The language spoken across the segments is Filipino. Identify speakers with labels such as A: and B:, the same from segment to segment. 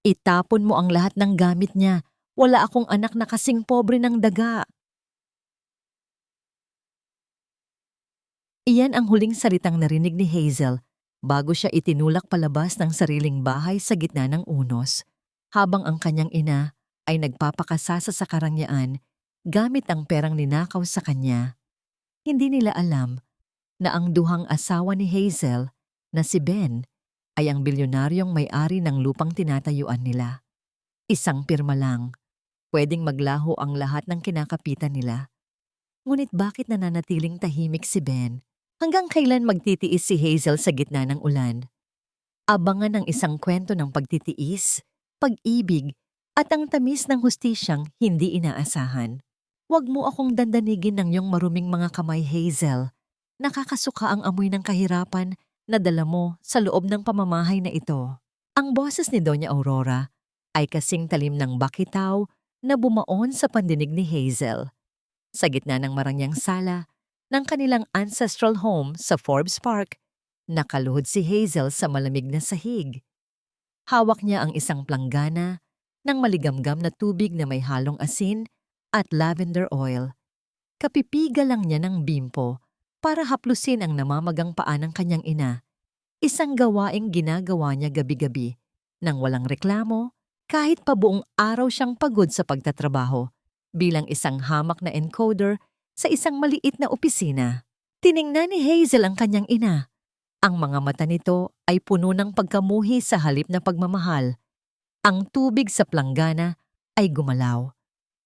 A: Itapon mo ang lahat ng gamit niya. Wala akong anak na kasing pobre ng daga. Iyan ang huling salitang narinig ni Hazel bago siya itinulak palabas ng sariling bahay sa gitna ng unos, habang ang kanyang ina ay nagpapakasasa sa karangyaan gamit ang perang ninakaw sa kanya. Hindi nila alam na ang duhang asawa ni Hazel, na si Ben, ay ang bilyonaryong may-ari ng lupang tinatayuan nila. Isang pirma lang, pwedeng maglaho ang lahat ng kinakapitan nila. Ngunit bakit nananatiling tahimik si Ben? Hanggang kailan magtitiis si Hazel sa gitna ng ulan? Abangan ang isang kwento ng pagtitiis, pag-ibig, at ang tamis ng hustisyang hindi inaasahan. Huwag mo akong dandanigin ng iyong maruming mga kamay, Hazel. Nakakasuka ang amoy ng kahirapan na dala mo sa loob ng pamamahay na ito. Ang boses ni Doña Aurora ay kasing talim ng bakitaw na bumaon sa pandinig ni Hazel. Sa gitna ng marangyang sala ng kanilang ancestral home sa Forbes Park, nakaluhod si Hazel sa malamig na sahig. Hawak niya ang isang planggana ng maligamgam na tubig na may halong asin at lavender oil. Kapipiga lang niya ng bimpo para haplusin ang namamagang paa ng kanyang ina. Isang gawaing ginagawa niya gabi-gabi nang walang reklamo, kahit pa buong araw siyang pagod sa pagtatrabaho bilang isang hamak na encoder sa isang maliit na opisina. Tiningnan ni Hazel ang kanyang ina. Ang mga mata nito ay puno ng pagkamuhi sa halip na pagmamahal. Ang tubig sa planggana ay gumalaw.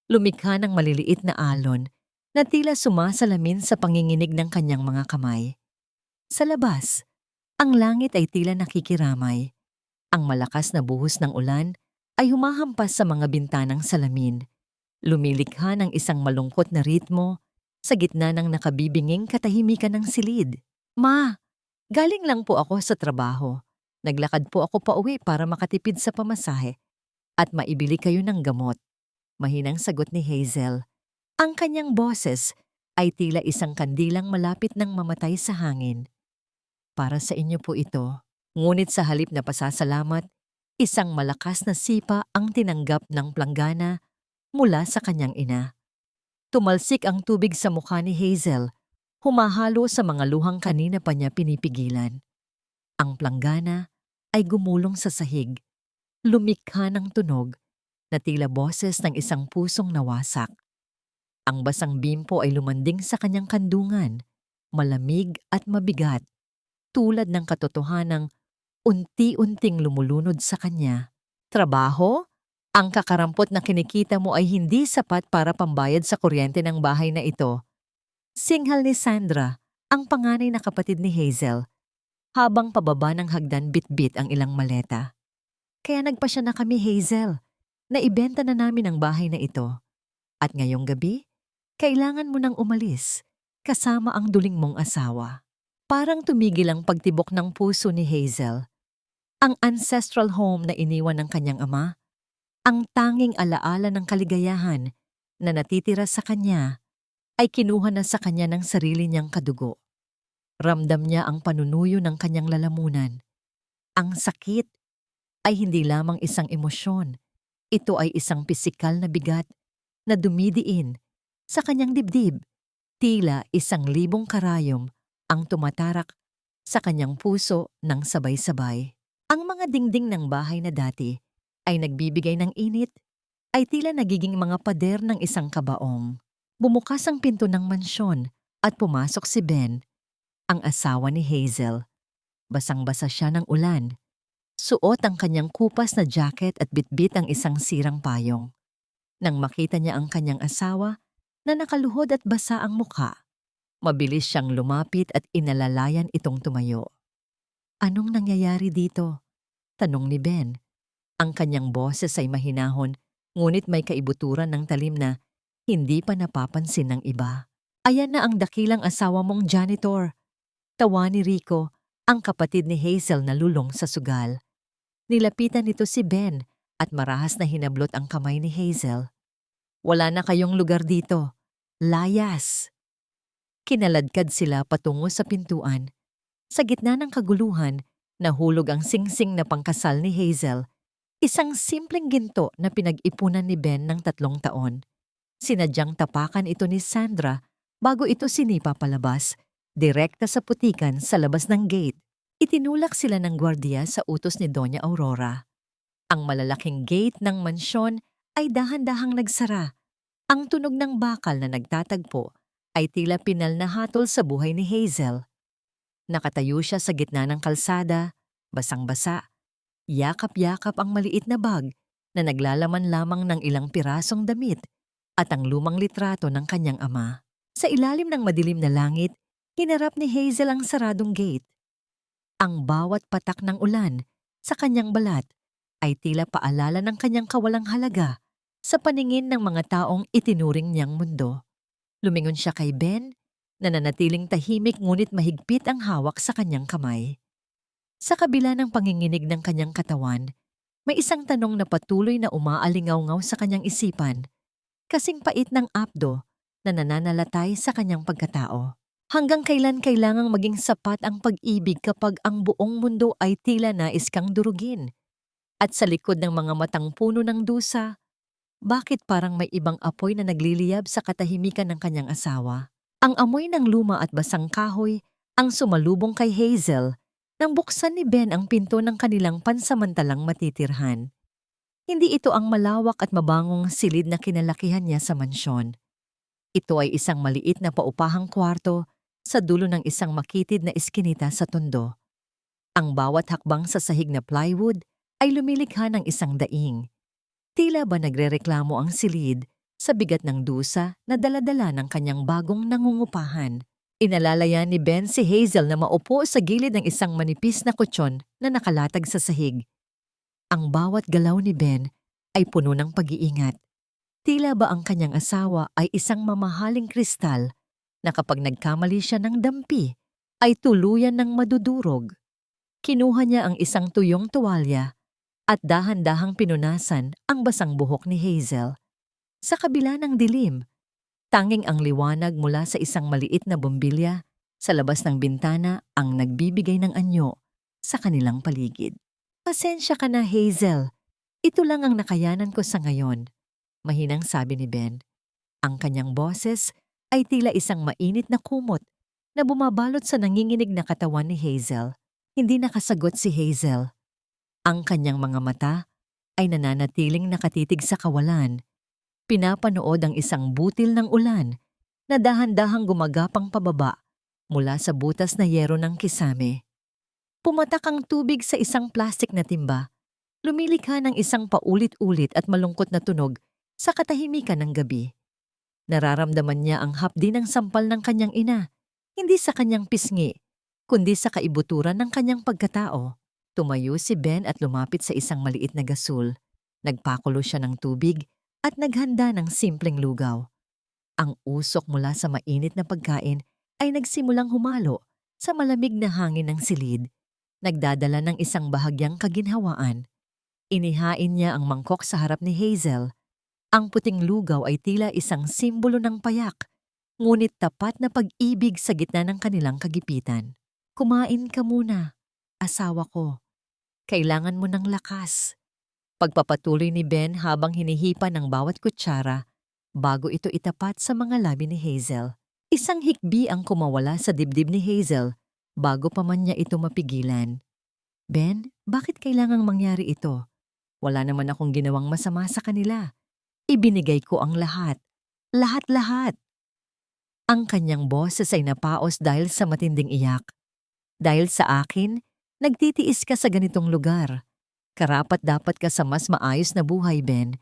A: Lumikha ng maliliit na alon na tila sumasalamin sa panginginig ng kanyang mga kamay. Sa labas, ang langit ay tila nakikiramay. Ang malakas na buhos ng ulan ay humahampas sa mga bintanang salamin. Lumilikha ng isang malungkot na ritmo sa gitna ng nakabibinging katahimikan ng silid. Ma, galing lang po ako sa trabaho. Naglakad po ako pauwi para makatipid sa pamasahe at maibili kayo ng gamot. Mahinang sagot ni Hazel. Ang kanyang boses ay tila isang kandilang malapit ng mamatay sa hangin. Para sa inyo po ito. Ngunit sa halip na pasasalamat, isang malakas na sipa ang tinanggap ng planggana mula sa kanyang ina. Tumalsik ang tubig sa mukha ni Hazel, humahalo sa mga luhang kanina pa niya pinipigilan. Ang planggana ay gumulong sa sahig, lumikha ng tunog na tila boses ng isang pusong nawasak. Ang basang bimpo ay lumanding sa kanyang kandungan, malamig at mabigat, tulad ng katotohanang unti-unting lumulunod sa kanya. Trabaho? Ang kakarampot na kinikita mo ay hindi sapat para pambayad sa kuryente ng bahay na ito. Singhal ni Sandra, ang panganay na kapatid ni Hazel, habang pababa ng hagdan bitbit ang ilang maleta. Kaya nagpasya na kami, Hazel. Naibenta na namin ang bahay na ito. At ngayong gabi, kailangan mo nang umalis, kasama ang duling mong asawa. Parang tumigil ang pagtibok ng puso ni Hazel. Ang ancestral home na iniwan ng kanyang ama, ang tanging alaala ng kaligayahan na natitira sa kanya, ay kinuha na sa kanya ng sarili niyang kadugo. Ramdam niya ang panunuyo ng kanyang lalamunan. Ang sakit ay hindi lamang isang emosyon. Ito ay isang pisikal na bigat na dumidiin sa kanyang dibdib. Tila isang libong karayom ang tumatarak sa kanyang puso ng sabay-sabay. Ang mga dingding ng bahay na dati ay nagbibigay ng init, ay tila nagiging mga pader ng isang kabaong. Bumukas ang pinto ng mansyon at pumasok si Ben, ang asawa ni Hazel. Basang-basa siya ng ulan. Suot ang kanyang kupas na jacket at bitbit ang isang sirang payong. Nang makita niya ang kanyang asawa na nakaluhod at basa ang mukha, mabilis siyang lumapit at inalalayan itong tumayo. Anong nangyayari dito? Tanong ni Ben. Ang kanyang boses ay mahinahon, ngunit may kaibuturan ng talim na hindi pa napapansin ng iba. Ayan na ang dakilang asawa mong janitor. Tawa ni Rico, ang kapatid ni Hazel na lulong sa sugal. Nilapitan nito si Ben at marahas na hinablot ang kamay ni Hazel. Wala na kayong lugar dito. Layas! Kinaladkad sila patungo sa pintuan. Sa gitna ng kaguluhan, nahulog ang singsing na pangkasal ni Hazel. Isang simpleng ginto na pinag-ipunan ni Ben ng 3 taon. Sinadyang tapakan ito ni Sandra bago ito sinipa palabas, direkta sa putikan sa labas ng gate. Itinulak sila ng gwardiya sa utos ni Doña Aurora. Ang malalaking gate ng mansyon ay dahan-dahang nagsara. Ang tunog ng bakal na nagtatagpo ay tila pinal na hatol sa buhay ni Hazel. Nakatayo siya sa gitna ng kalsada, basang-basa. Yakap-yakap ang maliit na bag na naglalaman lamang ng ilang pirasong damit at ang lumang litrato ng kanyang ama. Sa ilalim ng madilim na langit, hinarap ni Hazel ang saradong gate. Ang bawat patak ng ulan sa kanyang balat ay tila paalala ng kanyang kawalang halaga sa paningin ng mga taong itinuring niyang mundo. Lumingon siya kay Ben, na nanatiling tahimik ngunit mahigpit ang hawak sa kanyang kamay. Sa kabila ng panginginig ng kanyang katawan, may isang tanong na patuloy na umaalingaw-ngaw sa kanyang isipan, kasing pait ng apdo na nananalatay sa kanyang pagkatao. Hanggang kailan kailangang maging sapat ang pag-ibig kapag ang buong mundo ay tila nais kang durugin? At sa likod ng mga matang puno ng dusa, bakit parang may ibang apoy na nagliliyab sa katahimikan ng kanyang asawa? Ang amoy ng luma at basang kahoy ang sumalubong kay Hazel nang buksan ni Ben ang pinto ng kanilang pansamantalang matitirhan. Hindi ito ang malawak at mabangong silid na kinalakihan niya sa mansyon. Ito ay isang maliit na paupahang kwarto sa dulo ng isang makitid na iskinita sa tondo. Ang bawat hakbang sa sahig na plywood ay lumilikha ng isang daing. Tila ba nagrereklamo ang silid sa bigat ng dusa na daladala ng kanyang bagong nangungupahan. Inalalayan ni Ben si Hazel na maupo sa gilid ng isang manipis na kutsyon na nakalatag sa sahig. Ang bawat galaw ni Ben ay puno ng pag-iingat. Tila ba ang kanyang asawa ay isang mamahaling kristal na kapag nagkamali siya ng dampi ay tuluyan ng madudurog. Kinuha niya ang isang tuyong tuwalya at dahan-dahang pinunasan ang basang buhok ni Hazel. Sa kabila ng dilim, tanging ang liwanag mula sa isang maliit na bombilya sa labas ng bintana ang nagbibigay ng anyo sa kanilang paligid. Pasensya ka na, Hazel. Ito lang ang nakayanan ko sa ngayon, mahinang sabi ni Ben. Ang kanyang boses ay tila isang mainit na kumot na bumabalot sa nanginginig na katawan ni Hazel. Hindi nakasagot si Hazel. Ang kanyang mga mata ay nananatiling nakatitig sa kawalan. Pinapanood ang isang butil ng ulan na dahan-dahang gumagapang pababa mula sa butas na yero ng kisame. Pumatak ang tubig sa isang plastik na timba. Lumilikha ng isang paulit-ulit at malungkot na tunog sa katahimikan ng gabi. Nararamdaman niya ang hapdi ng sampal ng kanyang ina, hindi sa kanyang pisngi, kundi sa kaibuturan ng kanyang pagkatao. Tumayo si Ben at lumapit sa isang maliit na gasol. Nagpakulo siya ng tubig at naghanda ng simpleng lugaw. Ang usok mula sa mainit na pagkain ay nagsimulang humalo sa malamig na hangin ng silid, nagdadala ng isang bahagyang kaginhawaan. Inihain niya ang mangkok sa harap ni Hazel. Ang puting lugaw ay tila isang simbolo ng payak, ngunit tapat na pag-ibig sa gitna ng kanilang kagipitan. Kumain ka muna, asawa ko. Kailangan mo ng lakas. Pagpapatuloy ni Ben habang hinihipa ng bawat kutsara bago ito itapat sa mga labi ni Hazel. Isang hikbi ang kumawala sa dibdib ni Hazel bago pa man niya ito mapigilan. Ben, bakit kailangang mangyari ito? Wala naman akong ginawang masama sa kanila. Ibinigay ko ang lahat. Lahat-lahat. Ang kanyang boses ay napaos dahil sa matinding iyak. Dahil sa akin, nagtitiis ka sa ganitong lugar. Karapat-dapat ka sa mas maayos na buhay, Ben.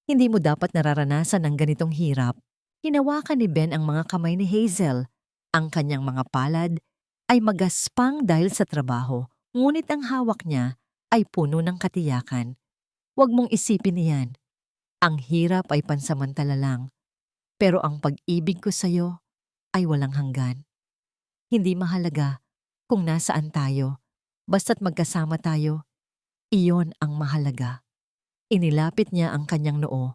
A: Hindi mo dapat nararanasan ang ganitong hirap. Hinawakan ni Ben ang mga kamay ni Hazel. Ang kanyang mga palad ay magaspang dahil sa trabaho, ngunit ang hawak niya ay puno ng katiyakan. Huwag mong isipin iyan. Ang hirap ay pansamantala lang, pero ang pag-ibig ko sa'yo ay walang hanggan. Hindi mahalaga kung nasaan tayo, basta't magkasama tayo. Iyon ang mahalaga. Inilapit niya ang kanyang noo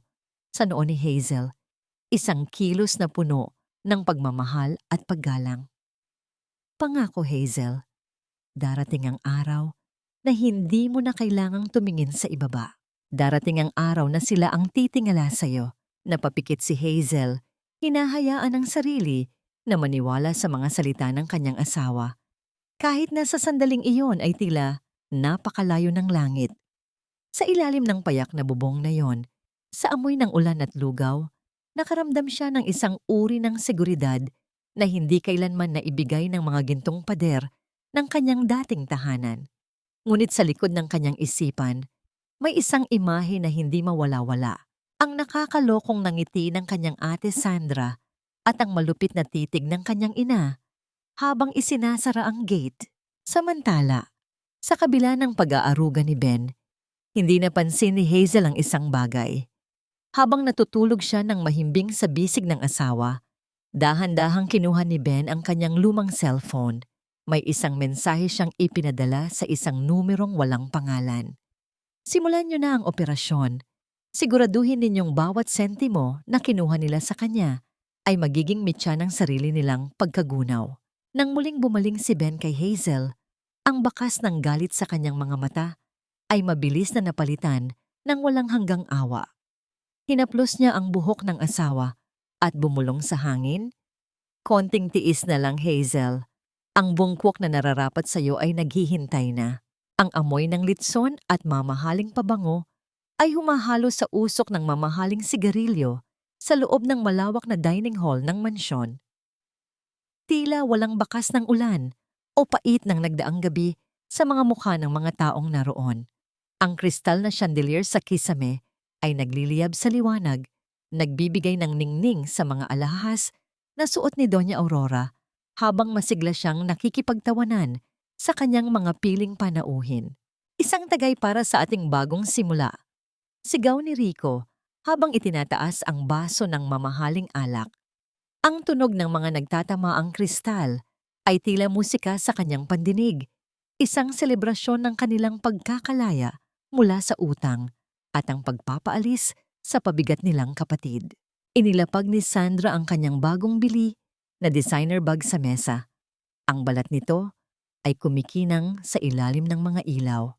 A: sa noo ni Hazel, isang kilos na puno ng pagmamahal at paggalang. Pangako, Hazel, darating ang araw na hindi mo na kailangang tumingin sa ibaba. Darating ang araw na sila ang titingala sa'yo. Napapikit si Hazel, hinahayaan ang sarili na maniwala sa mga salita ng kanyang asawa. Kahit na sa sandaling iyon ay tila napakalayo ng langit. Sa ilalim ng payak na bubong na yon, sa amoy ng ulan at lugaw, nakaramdam siya ng isang uri ng seguridad na hindi kailanman naibigay ng mga gintong pader ng kanyang dating tahanan. Ngunit sa likod ng kanyang isipan, may isang imahe na hindi mawala-wala. Ang nakakalokong ngiti ng kanyang ate Sandra at ang malupit na titig ng kanyang ina habang isinasara ang gate. Samantala, sa kabila ng pag-aaruga ni Ben, hindi napansin ni Hazel ang isang bagay. Habang natutulog siya ng mahimbing sa bisig ng asawa, dahan-dahang kinuha ni Ben ang kanyang lumang cellphone. May isang mensahe siyang ipinadala sa isang numerong walang pangalan. Simulan niyo na ang operasyon. Siguraduhin ninyong bawat sentimo na kinuha nila sa kanya ay magiging mitya ng sarili nilang pagkagunaw. Nang muling bumaling si Ben kay Hazel, ang bakas ng galit sa kanyang mga mata ay mabilis na napalitan ng walang hanggang awa. Hinaplos niya ang buhok ng asawa at bumulong sa hangin. Konting tiis na lang, Hazel. Ang bungkwok na nararapat sa iyo ay naghihintay na. Ang amoy ng litson at mamahaling pabango ay humahalo sa usok ng mamahaling sigarilyo sa loob ng malawak na dining hall ng mansyon. Tila walang bakas ng ulan o pait ng nagdaang gabi sa mga mukha ng mga taong naroon. Ang kristal na chandelier sa kisame ay nagliliyab sa liwanag, nagbibigay ng ningning sa mga alahas na suot ni Doña Aurora habang masigla siyang nakikipagtawanan sa kanyang mga piling panauhin. Isang tagay para sa ating bagong simula. Sigaw ni Rico habang itinataas ang baso ng mamahaling alak. Ang tunog ng mga nagtatamaang kristal ay tila musika sa kanyang pandinig, isang selebrasyon ng kanilang pagkakalaya mula sa utang at ang pagpapaalis sa pabigat nilang kapatid. Inilapag ni Sandra ang kanyang bagong bili na designer bag sa mesa. Ang balat nito ay kumikinang sa ilalim ng mga ilaw.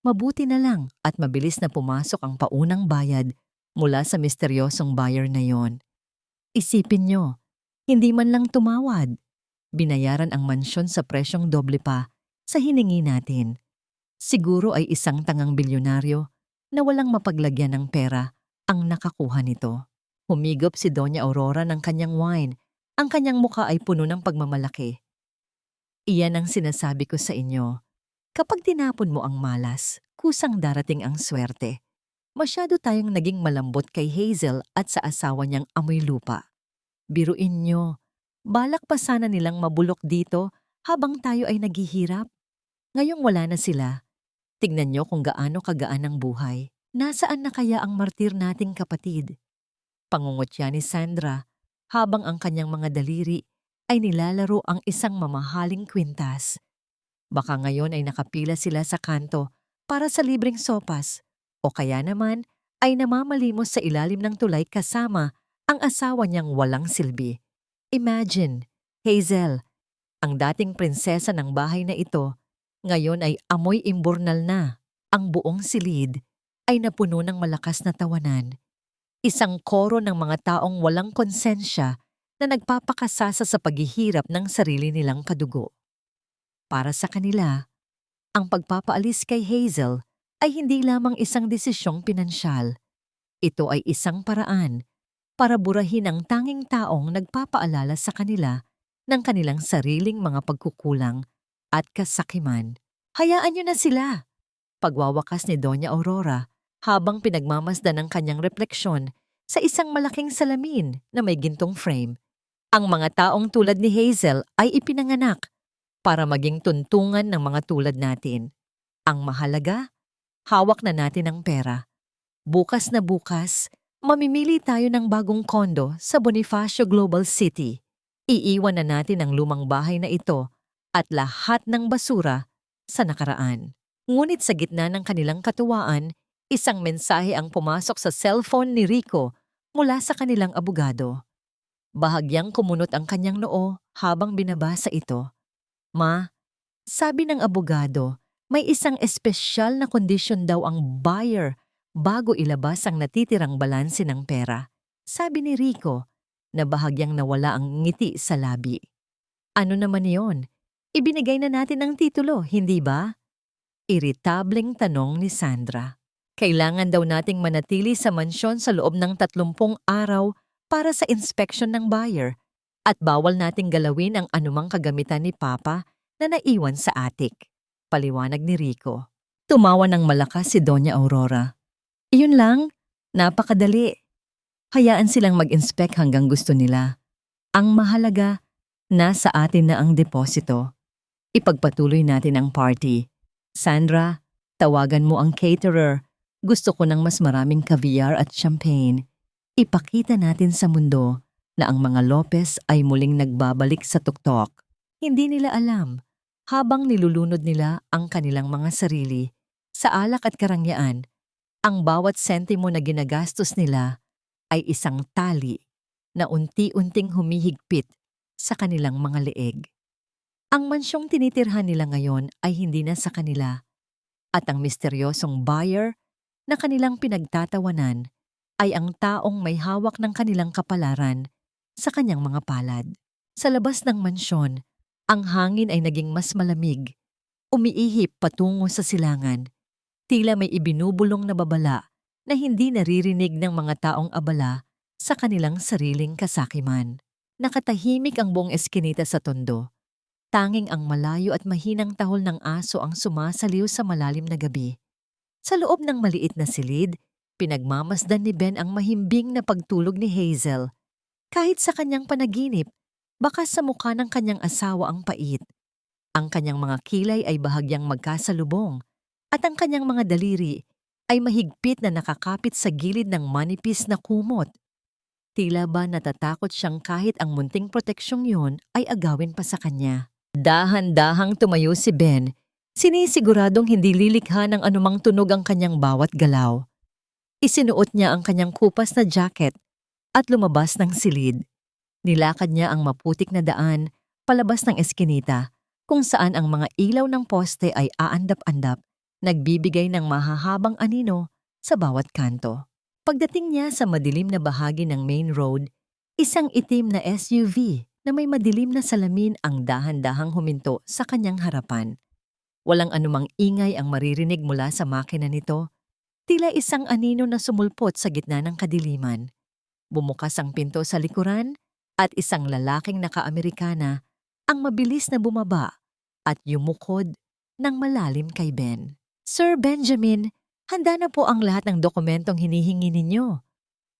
A: Mabuti na lang at mabilis na pumasok ang paunang bayad mula sa misteryosong buyer na yon. Isipin nyo, hindi man lang tumawad. Binayaran ang mansyon sa presyong doble pa sa hiningi natin. Siguro ay isang tangang bilyonaryo na walang mapaglagyan ng pera ang nakakuha nito. Humigop si Doña Aurora ng kanyang wine. Ang kanyang muka ay puno ng pagmamalaki. Iyan ang sinasabi ko sa inyo. Kapag tinapon mo ang malas, kusang darating ang swerte. Masyado tayong naging malambot kay Hazel at sa asawa niyang amoy lupa. Biruin nyo, balak pa sana nilang mabulok dito habang tayo ay naghihirap. Ngayong wala na sila, tignan nyo kung gaano kagaan ang buhay. Nasaan na kaya ang martir nating kapatid? Pangungutya ni Sandra habang ang kanyang mga daliri ay nilalaro ang isang mamahaling kwintas. Baka ngayon ay nakapila sila sa kanto para sa libreng sopas o kaya naman ay namamalimos sa ilalim ng tulay kasama ang asawa niyang walang silbi. Imagine, Hazel, ang dating prinsesa ng bahay na ito, ngayon ay amoy imburnal na. Ang buong silid ay napuno ng malakas na tawanan. Isang koro ng mga taong walang konsensya na nagpapakasasa sa paghihirap ng sarili nilang kadugo. Para sa kanila, ang pagpapaalis kay Hazel ay hindi lamang isang desisyong pinansyal. Ito ay isang paraan para burahin ang tanging taong nagpapaalala sa kanila ng kanilang sariling mga pagkukulang at kasakiman. Hayaan niyo na sila! Pagwawakas ni Doña Aurora habang pinagmamasdan ng kanyang refleksyon sa isang malaking salamin na may gintong frame. Ang mga taong tulad ni Hazel ay ipinanganak para maging tuntungan ng mga tulad natin. Ang mahalaga, hawak na natin ang pera. Bukas na bukas, mamimili tayo ng bagong kondo sa Bonifacio Global City. Iiwan na natin ang lumang bahay na ito at lahat ng basura sa nakaraan. Ngunit sa gitna ng kanilang katuwaan, isang mensahe ang pumasok sa cellphone ni Rico mula sa kanilang abogado. Bahagyang kumunot ang kanyang noo habang binabasa ito. Ma, sabi ng abogado, may isang espesyal na kondisyon daw ang buyer bago ilabas ang natitirang balanse ng pera. Sabi ni Rico na bahagyang nawala ang ngiti sa labi. Ano naman iyon? Ibinigay na natin ang titulo, hindi ba? Iritableng tanong ni Sandra. Kailangan daw nating manatili sa mansyon sa loob ng 30 araw para sa inspection ng buyer at bawal nating galawin ang anumang kagamitan ni Papa na naiwan sa attic. Paliwanag ni Rico. Tumawa ng malakas si Doña Aurora. Iyon lang, napakadali. Hayaan silang mag-inspect hanggang gusto nila. Ang mahalaga, nasa atin na ang deposito. Ipagpatuloy natin ang party. Sandra, tawagan mo ang caterer. Gusto ko ng mas maraming caviar at champagne. Ipakita natin sa mundo na ang mga Lopez ay muling nagbabalik sa tuktok. Hindi nila alam, habang nilulunod nila ang kanilang mga sarili, sa alak at karangyaan, ang bawat sentimo na ginagastos nila ay isang tali na unti-unting humihigpit sa kanilang mga leeg. Ang mansyong tinitirhan nila ngayon ay hindi na sa kanila at ang misteryosong buyer na kanilang pinagtatawanan ay ang taong may hawak ng kanilang kapalaran sa kanyang mga palad. Sa labas ng mansyon, ang hangin ay naging mas malamig, umiihip patungo sa silangan. Tila may ibinubulong na babala na hindi naririnig ng mga taong abala sa kanilang sariling kasakiman. Nakatahimik ang buong eskinita sa tondo. Tanging ang malayo at mahinang tahol ng aso ang sumasaliw sa malalim na gabi. Sa loob ng maliit na silid, pinagmamasdan ni Ben ang mahimbing na pagtulog ni Hazel. Kahit sa kanyang panaginip, baka sa mukha ng kanyang asawa ang pait. Ang kanyang mga kilay ay bahagyang magkasalubong at ang kanyang mga daliri ay mahigpit na nakakapit sa gilid ng manipis na kumot. Tila ba natatakot siyang kahit ang munting proteksyong yun ay agawin pa sa kanya. Dahan-dahang tumayo si Ben, sinisiguradong hindi lilikha ng anumang tunog ang kanyang bawat galaw. Isinuot niya ang kanyang kupas na jacket at lumabas ng silid. Nilakad niya ang maputik na daan palabas ng eskinita kung saan ang mga ilaw ng poste ay aandap-andap, nagbibigay ng mahahabang anino sa bawat kanto. Pagdating niya sa madilim na bahagi ng main road, isang itim na SUV na may madilim na salamin ang dahan-dahang huminto sa kanyang harapan. Walang anumang ingay ang maririnig mula sa makina nito, tila isang anino na sumulpot sa gitna ng kadiliman. Bumukas ang pinto sa likuran at isang lalaking naka-Amerikana ang mabilis na bumaba at yumukod ng malalim kay Ben. Sir Benjamin, handa na po ang lahat ng dokumentong hinihingi ninyo.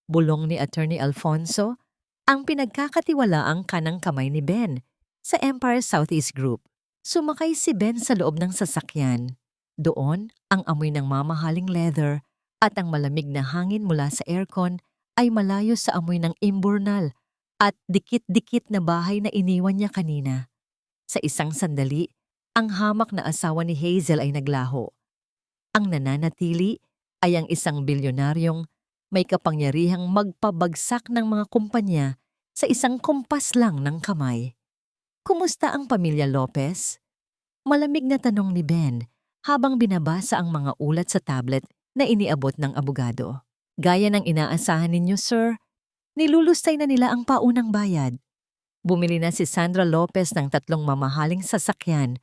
A: Bulong ni Attorney Alfonso, ang pinagkakatiwalaang kanang kamay ni Ben sa Empire Southeast Group. Sumakay si Ben sa loob ng sasakyan. Doon, ang amoy ng mamahaling leather at ang malamig na hangin mula sa aircon ay malayo sa amoy ng imburnal at dikit-dikit na bahay na iniwan niya kanina. Sa isang sandali, ang hamak na asawa ni Hazel ay naglaho. Ang nananatili ay ang isang bilyonaryong may kapangyarihang magpabagsak ng mga kumpanya sa isang kumpas lang ng kamay. Kumusta ang pamilya Lopez? Malamig na tanong ni Ben habang binabasa ang mga ulat sa tablet na iniabot ng abogado. Gaya ng inaasahan ninyo, sir, nilulustay na nila ang paunang bayad. Bumili na si Sandra Lopez ng 3 mamahaling sasakyan,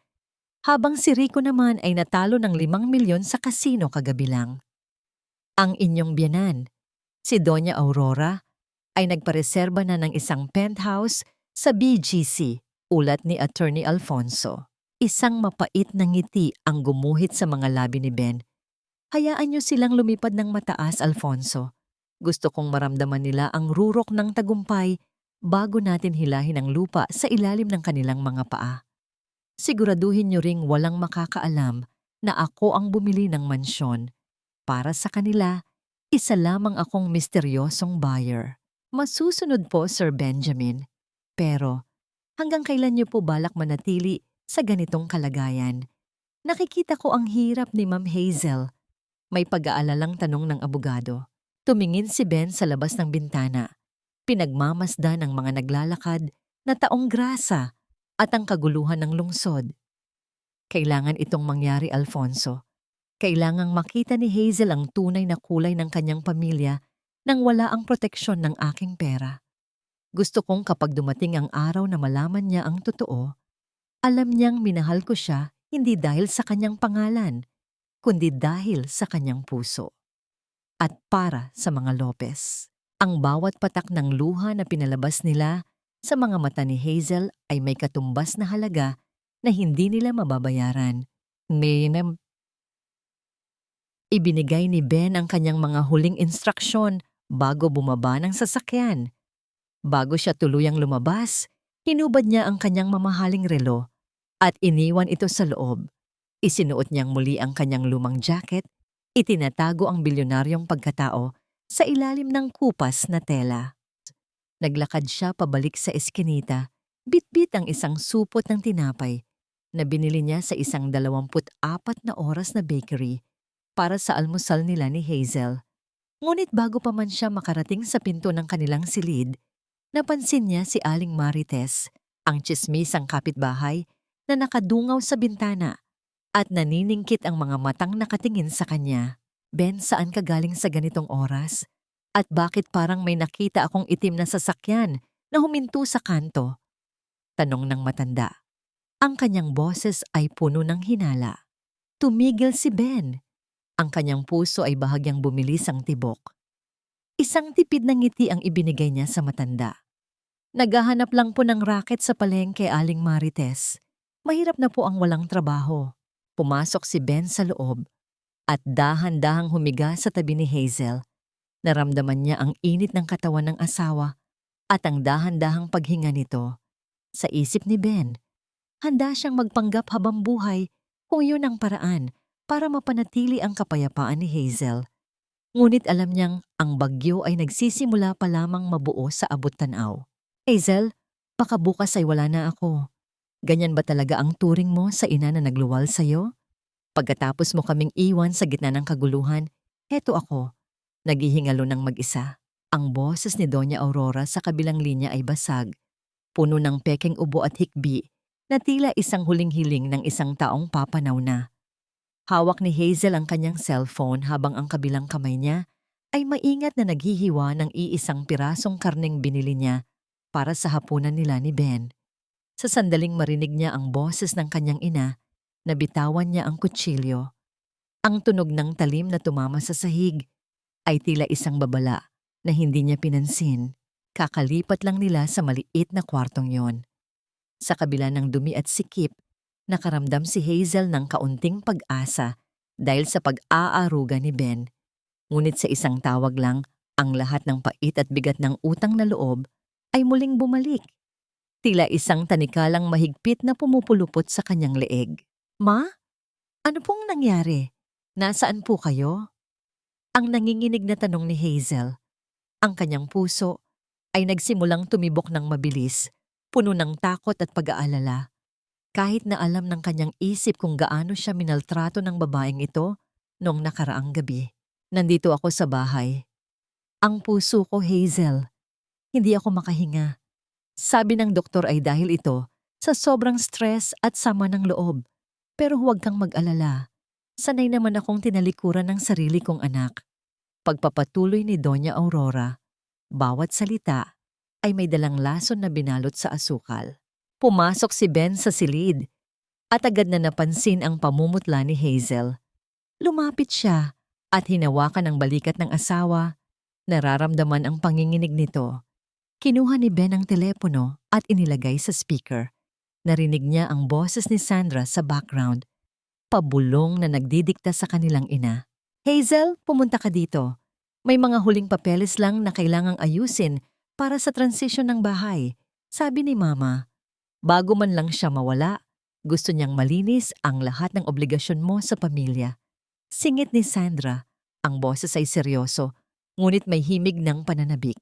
A: habang si Rico naman ay natalo ng 5 milyon sa kasino kagabi lang. Ang inyong biyanan, si Doña Aurora, ay nagpareserba na ng isang penthouse sa BGC, ulat ni Attorney Alfonso. Isang mapait na ngiti ang gumuhit sa mga labi ni Ben. Hayaan niyo silang lumipad ng mataas, Alfonso. Gusto kong maramdaman nila ang rurok ng tagumpay bago natin hilahin ang lupa sa ilalim ng kanilang mga paa. Siguraduhin niyo ring walang makakaalam na ako ang bumili ng mansyon. Para sa kanila, isa lamang akong misteryosong buyer. Masusunod po, Sir Benjamin. Pero, hanggang kailan niyo po balak manatili sa ganitong kalagayan? Nakikita ko ang hirap ni Ma'am Hazel. May pag-aalalang tanong ng abogado. Tumingin si Ben sa labas ng bintana. Pinagmamasdan ng mga naglalakad na taong grasa at ang kaguluhan ng lungsod. Kailangan itong mangyari, Alfonso. Kailangang makita ni Hazel ang tunay na kulay ng kanyang pamilya nang wala ang proteksyon ng aking pera. Gusto kong kapag dumating ang araw na malaman niya ang totoo, alam niyang minahal ko siya hindi dahil sa kanyang pangalan, kundi dahil sa kanyang puso. At para sa mga Lopez. Ang bawat patak ng luha na pinalabas nila sa mga mata ni Hazel ay may katumbas na halaga na hindi nila mababayaran. Ibinigay ni Ben ang kanyang mga huling instruksyon bago bumaba ng sasakyan. Bago siya tuluyang lumabas, hinubad niya ang kanyang mamahaling relo at iniwan ito sa loob. Isinuot niyang muli ang kanyang lumang jacket, itinatago ang bilyonaryong pagkatao sa ilalim ng kupas na tela. Naglakad siya pabalik sa eskinita, bitbit ang isang supot ng tinapay na binili niya sa isang 24 na oras na bakery para sa almusal nila ni Hazel. Ngunit bago pa man siya makarating sa pinto ng kanilang silid, napansin niya si Aling Marites, ang tsismisang kapitbahay na nakadungaw sa bintana at naniningkit ang mga matang nakatingin sa kanya. Ben, saan ka galing sa ganitong oras? At bakit parang may nakita akong itim na sasakyan na huminto sa kanto? Tanong ng matanda. Ang kanyang boses ay puno ng hinala. Tumigil si Ben. Ang kanyang puso ay bahagyang bumilis ang tibok. Isang tipid na ngiti ang ibinigay niya sa matanda. Naghahanap lang po ng raket sa palengke, Aling Marites. Mahirap na po ang walang trabaho. Pumasok si Ben sa loob at dahan-dahang humiga sa tabi ni Hazel. Naramdaman niya ang init ng katawan ng asawa at ang dahan-dahang paghinga nito. Sa isip ni Ben, handa siyang magpanggap habang buhay kung yun ang paraan para mapanatili ang kapayapaan ni Hazel. Ngunit alam niyang ang bagyo ay nagsisimula pa lamang mabuo sa abot-tanaw. Hazel, baka bukas ay wala na ako. Ganyan ba talaga ang turing mo sa ina na nagluwal sa'yo? Pagkatapos mo kaming iwan sa gitna ng kaguluhan, heto ako, naghihingalo ng mag-isa. Ang boses ni Doña Aurora sa kabilang linya ay basag, puno ng pekeng ubo at hikbi na tila isang huling hiling ng isang taong papanaw na. Hawak ni Hazel ang kanyang cellphone habang ang kabilang kamay niya ay maingat na naghihiwa ng iisang pirasong karneng binili niya para sa hapunan nila ni Ben. Sa sandaling marinig niya ang boses ng kanyang ina, nabitawan niya ang kutsilyo. Ang tunog ng talim na tumama sa sahig ay tila isang babala na hindi niya pinansin. Kakalipat lang nila sa maliit na kwartong yon. Sa kabila ng dumi at sikip, nakaramdam si Hazel ng kaunting pag-asa dahil sa pag-aaruga ni Ben. Ngunit sa isang tawag lang, ang lahat ng pait at bigat ng utang na loob ay muling bumalik. Tila isang tanikalang mahigpit na pumupulupot sa kanyang leeg. Ma? Ano pong nangyari? Nasaan po kayo? Ang nanginginig na tanong ni Hazel. Ang kanyang puso ay nagsimulang tumibok ng mabilis, puno ng takot at pag-aalala. Kahit na alam ng kanyang isip kung gaano siya minaltrato ng babaeng ito noong nakaraang gabi. Nandito ako sa bahay. Ang puso ko, Hazel. Hindi ako makahinga. Sabi ng doktor ay dahil ito sa sobrang stress at sama ng loob. Pero huwag kang mag-alala. Sanay naman akong tinalikuran ng sarili kong anak. Pagpapatuloy ni Doña Aurora, bawat salita ay may dalang lason na binalot sa asukal. Pumasok si Ben sa silid at agad na napansin ang pamumutla ni Hazel. Lumapit siya at hinawakan ang balikat ng asawa. Nararamdaman ang panginginig nito. Kinuha ni Ben ang telepono at inilagay sa speaker. Narinig niya ang boses ni Sandra sa background, pabulong na nagdidikta sa kanilang ina. Hazel, pumunta ka dito. May mga huling papeles lang na kailangang ayusin para sa transisyon ng bahay, sabi ni Mama. Bago man lang siya mawala, gusto niyang malinis ang lahat ng obligasyon mo sa pamilya. Singit ni Sandra, ang boses ay seryoso, ngunit may himig ng pananabik.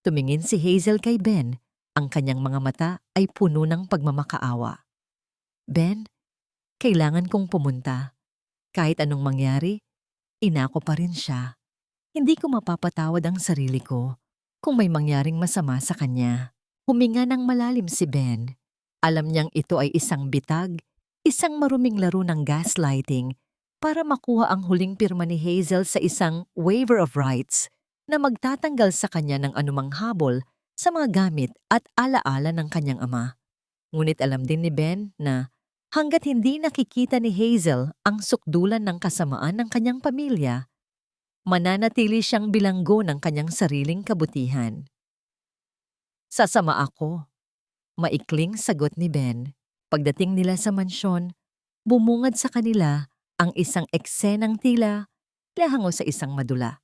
A: Tumingin si Hazel kay Ben. Ang kanyang mga mata ay puno ng pagmamakaawa. Ben, kailangan kong pumunta. Kahit anong mangyari, ina ko pa rin siya. Hindi ko mapapatawad ang sarili ko kung may mangyaring masama sa kanya. Huminga ng malalim si Ben. Alam niyang ito ay isang bitag, isang maruming laro ng gaslighting para makuha ang huling pirma ni Hazel sa isang waiver of rights na magtatanggal sa kanya ng anumang habol sa mga gamit at alaala ng kanyang ama. Ngunit alam din ni Ben na hanggat hindi nakikita ni Hazel ang sukdulan ng kasamaan ng kanyang pamilya, mananatili siyang bilanggo ng kanyang sariling kabutihan. Sasama ako, maikling sagot ni Ben. Pagdating nila sa mansyon, bumungad sa kanila ang isang eksenang tila lahango sa isang madula.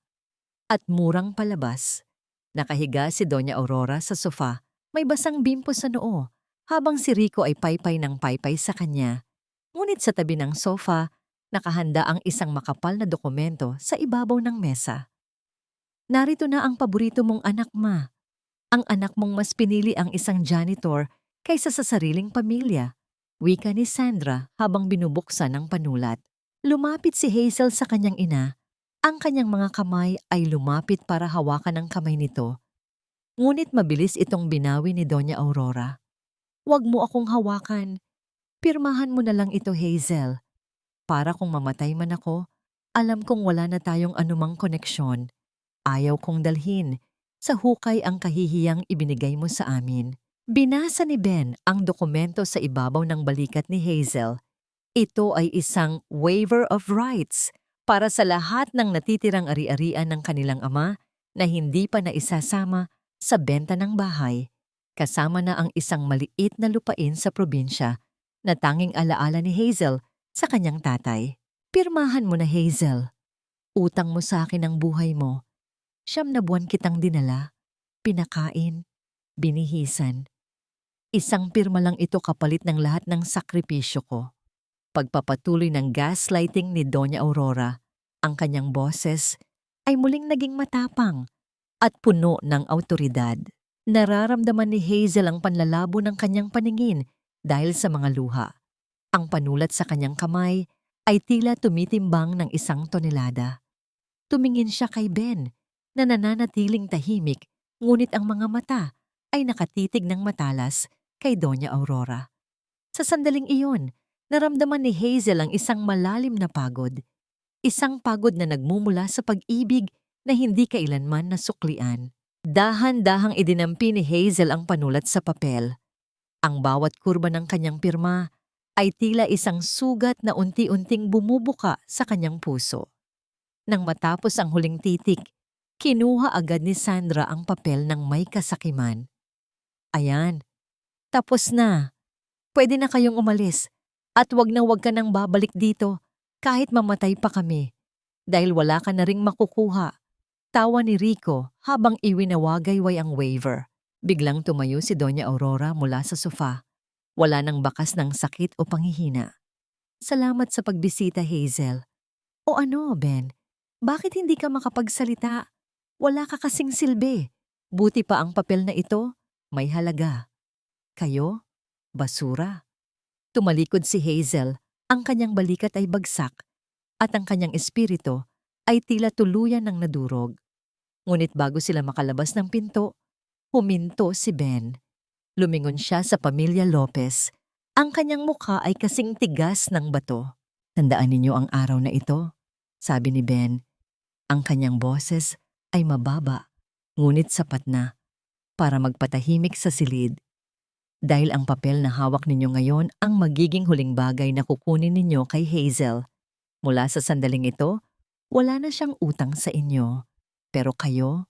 A: At murang palabas, nakahiga si Doña Aurora sa sofa, may basang bimpo sa noo, habang si Rico ay paypay ng paypay sa kanya. Ngunit sa tabi ng sofa, nakahanda ang isang makapal na dokumento sa ibabaw ng mesa. Narito na ang paborito mong anak, ma. Ang anak mong mas pinili ang isang janitor kaysa sa sariling pamilya, wika ni Sandra habang binubuksan ang panulat. Lumapit si Hazel sa kanyang ina. Ang kanyang mga kamay ay lumapit para hawakan ang kamay nito. Ngunit mabilis itong binawi ni Doña Aurora. Huwag mo akong hawakan. Pirmahan mo na lang ito, Hazel. Para kung mamatay man ako, alam kong wala na tayong anumang koneksyon. Ayaw kong dalhin sa hukay ang kahihiyang ibinigay mo sa amin. Binasa ni Ben ang dokumento sa ibabaw ng balikat ni Hazel. Ito ay isang waiver of rights para sa lahat ng natitirang ari-arian ng kanilang ama na hindi pa naisasama sa benta ng bahay, kasama na ang isang maliit na lupain sa probinsya na tanging alaala ni Hazel sa kanyang tatay. Pirmahan mo na, Hazel. Utang mo sa akin ang buhay mo. 9 na buwan kitang dinala, pinakain, binihisan. Isang pirma lang ito kapalit ng lahat ng sakripisyo ko. Pagpapatuloy ng gaslighting ni Doña Aurora, ang kanyang boses ay muling naging matapang at puno ng awtoridad. Nararamdaman ni Hazel ang panlalabo ng kanyang paningin dahil sa mga luha. Ang panulat sa kanyang kamay ay tila tumitimbang ng 1 tonelada. Tumingin siya kay Ben na nananatiling tahimik, ngunit ang mga mata ay nakatitig ng matalas kay Doña Aurora. Sa sandaling iyon, naramdaman ni Hazel ang isang malalim na pagod. Isang pagod na nagmumula sa pag-ibig na hindi kailanman nasuklian. Dahan-dahang idinampi ni Hazel ang panulat sa papel. Ang bawat kurba ng kanyang pirma ay tila isang sugat na unti-unting bumubuka sa kanyang puso. Nang matapos ang huling titik, kinuha agad ni Sandra ang papel ng may kasakiman. Ayan, tapos na. Pwede na kayong umalis. At wag ka nang babalik dito kahit mamatay pa kami. Dahil wala ka na ring makukuha. Tawa ni Rico habang iwinawagayway ang waiver. Biglang tumayo si Doña Aurora mula sa sofa. Wala nang bakas ng sakit o panghihina. Salamat sa pagbisita, Hazel. O ano, Ben? Bakit hindi ka makapagsalita? Wala ka kasing silbi. Buti pa ang papel na ito, may halaga. Kayo? Basura. Tumalikod si Hazel, ang kanyang balikat ay bagsak, at ang kanyang espiritu ay tila tuluyan ng nadurog. Ngunit bago sila makalabas ng pinto, huminto si Ben. Lumingon siya sa pamilya Lopez. Ang kanyang mukha ay kasing tigas ng bato. Tandaan ninyo ang araw na ito, sabi ni Ben. Ang kanyang boses ay mababa, ngunit sapat na para magpatahimik sa silid. Dahil ang papel na hawak ninyo ngayon ang magiging huling bagay na kukunin ninyo kay Hazel. Mula sa sandaling ito, wala na siyang utang sa inyo. Pero kayo,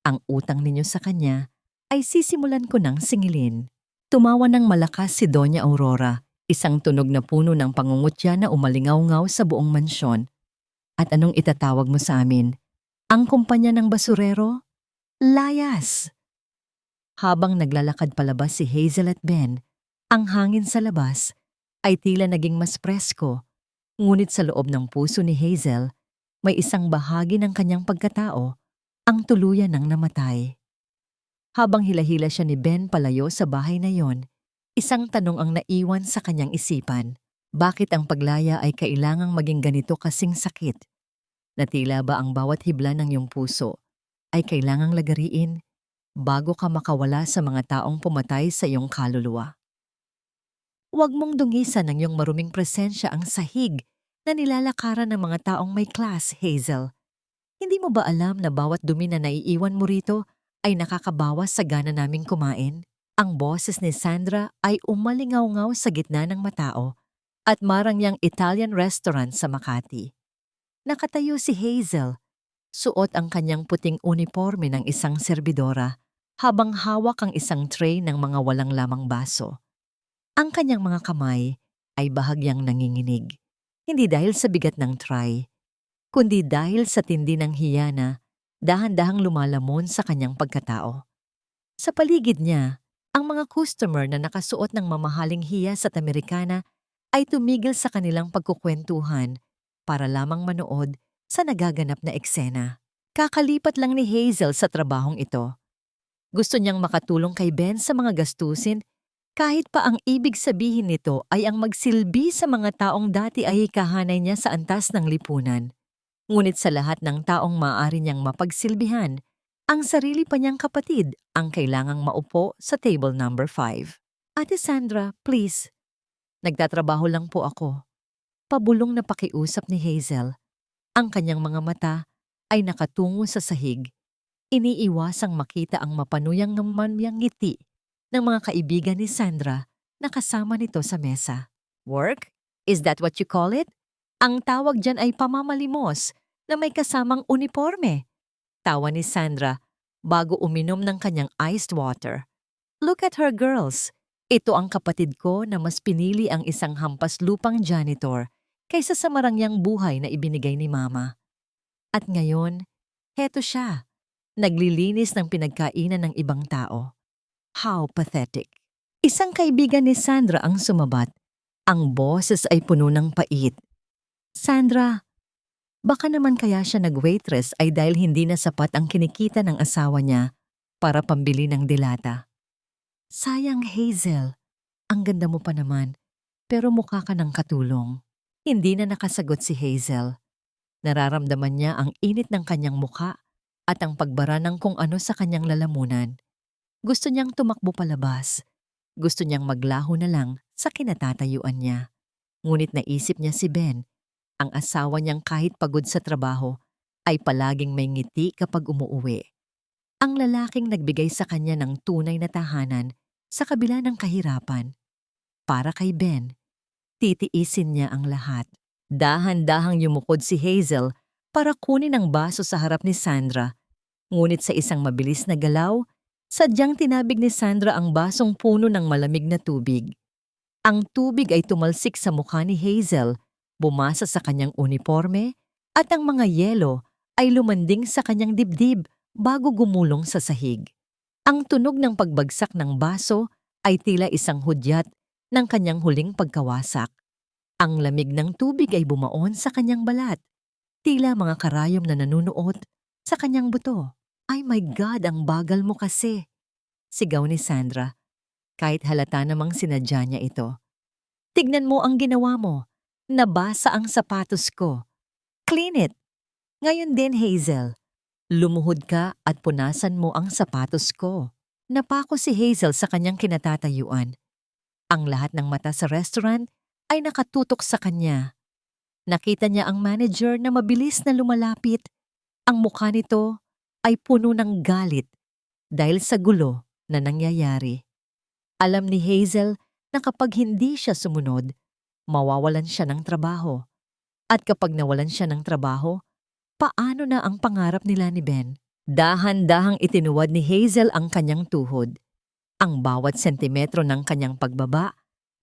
A: ang utang ninyo sa kanya ay sisimulan ko ng singilin. Tumawa ng malakas si Doña Aurora, isang tunog na puno ng pangungutya na umalingaw-ngaw sa buong mansyon. At anong itatawag mo sa amin? Ang kumpanya ng basurero? Layas! Habang naglalakad palabas si Hazel at Ben, ang hangin sa labas ay tila naging mas presko, ngunit sa loob ng puso ni Hazel, may isang bahagi ng kanyang pagkatao ang tuluyan ng namatay. Habang hila-hila siya ni Ben palayo sa bahay na yon, isang tanong ang naiwan sa kanyang isipan. Bakit ang paglaya ay kailangang maging ganito kasing sakit? Na tila ba ang bawat hibla ng iyong puso ay kailangang lagariin bago ka makawala sa mga taong pumatay sa iyong kaluluwa? Huwag mong dungisan ng iyong maruming presensya ang sahig na nilalakaran ng mga taong may class, Hazel. Hindi mo ba alam na bawat dumi na naiiwan mo rito ay nakakabawas sa gana naming kumain? Ang boses ni Sandra ay umalingaw-ngaw sa gitna ng matao at marangyang Italian restaurant sa Makati. Nakatayo si Hazel, suot ang kanyang puting uniforme ng isang serbidora habang hawak ang isang tray ng mga walang lamang baso. Ang kanyang mga kamay ay bahagyang nanginginig, hindi dahil sa bigat ng tray, kundi dahil sa tindi ng hiyana, dahan-dahang lumalamon sa kanyang pagkatao. Sa paligid niya, ang mga customer na nakasuot ng mamahaling hiyas at Amerikana ay tumigil sa kanilang pagkukwentuhan para lamang manood sa nagaganap na eksena. Kakalipat lang ni Hazel sa trabahong ito. Gusto niyang makatulong kay Ben sa mga gastusin kahit pa ang ibig sabihin nito ay ang magsilbi sa mga taong dati ay kahanay niya sa antas ng lipunan. Ngunit sa lahat ng taong maaari niyang mapagsilbihan, ang sarili pa niyang kapatid ang kailangang maupo sa table number 5. Ate Sandra, please. Nagtatrabaho lang po ako. Pabulong na pakiusap ni Hazel. Ang kanyang mga mata ay nakatungo sa sahig. Iniiwasang makita ang mapanuyang namangyang ngiti ng mga kaibigan ni Sandra na kasama nito sa mesa. Work? Is that what you call it? Ang tawag dyan ay pamamalimos na may kasamang uniforme. Tawa ni Sandra bago uminom ng kanyang iced water. Look at her, girls. Ito ang kapatid ko na mas pinili ang isang hampas lupang janitor kaysa sa marangyang buhay na ibinigay ni Mama. At ngayon, heto siya, naglilinis ng pinagkainan ng ibang tao. How pathetic. Isang kaibigan ni Sandra ang sumabat. Ang boses ay puno ng pait. Sandra, baka naman kaya siya nag-waitress ay dahil hindi na sapat ang kinikita ng asawa niya para pambili ng dilata. Sayang, Hazel. Ang ganda mo pa naman, pero mukha ka ng katulong. Hindi na nakasagot si Hazel. Nararamdaman niya ang init ng kanyang mukha at ang pagbara ng kung ano sa kanyang lalamunan. Gusto niyang tumakbo palabas. Gusto niyang maglaho na lang sa kinatatayuan niya. Ngunit naisip niya si Ben, ang asawa niyang kahit pagod sa trabaho ay palaging may ngiti kapag umuuwi. Ang lalaking nagbigay sa kanya ng tunay na tahanan sa kabila ng kahirapan. Para kay Ben, titiisin niya ang lahat. Dahan-dahang yumukod si Hazel para kunin ang baso sa harap ni Sandra. Ngunit sa isang mabilis na galaw, sadyang tinabig ni Sandra ang basong puno ng malamig na tubig. Ang tubig ay tumalsik sa mukha ni Hazel, bumasa sa kanyang uniforme, at ang mga yelo ay lumanding sa kanyang dibdib bago gumulong sa sahig. Ang tunog ng pagbagsak ng baso ay tila isang hudyat ng kanyang huling pagkawasak. Ang lamig ng tubig ay bumaon sa kanyang balat, tila mga karayom na nanunuot sa kanyang buto. Ay my God, ang bagal mo kasi, sigaw ni Sandra, kahit halata namang sinadya niya ito. Tignan mo ang ginawa mo, nabasa ang sapatos ko. Clean it. Ngayon din, Hazel, lumuhod ka at punasan mo ang sapatos ko. Napako si Hazel sa kanyang kinatatayuan. Ang lahat ng mata sa restaurant ay nakatutok sa kanya. Nakita niya ang manager na mabilis na lumalapit. Ang mukha nito ay puno ng galit dahil sa gulo na nangyayari. Alam ni Hazel na kapag hindi siya sumunod, mawawalan siya ng trabaho. At kapag nawalan siya ng trabaho, paano na ang pangarap nila ni Ben? Dahan-dahang itinuwad ni Hazel ang kanyang tuhod. Ang bawat sentimetro ng kanyang pagbaba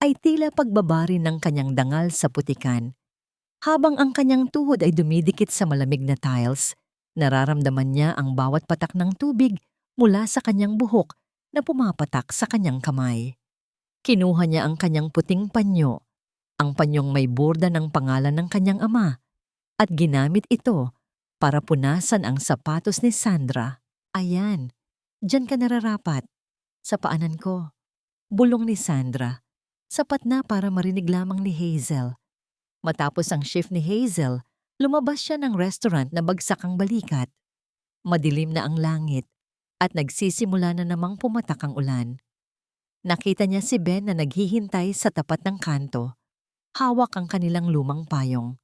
A: ay tila pagbabari ng kanyang dangal sa putikan. Habang ang kanyang tuhod ay dumidikit sa malamig na tiles, nararamdaman niya ang bawat patak ng tubig mula sa kanyang buhok na pumapatak sa kanyang kamay. Kinuha niya ang kanyang puting panyo, ang panyong may borda ng pangalan ng kanyang ama, at ginamit ito para punasan ang sapatos ni Sandra. Ayan, diyan ka nararapat, sa paanan ko. Bulong ni Sandra, sapat na para marinig lamang ni Hazel. Matapos ang shift ni Hazel, lumabas siya ng restaurant na bagsak ang balikat. Madilim na ang langit at nagsisimula na namang pumatak ang ulan. Nakita niya si Ben na naghihintay sa tapat ng kanto. Hawak ang kanilang lumang payong.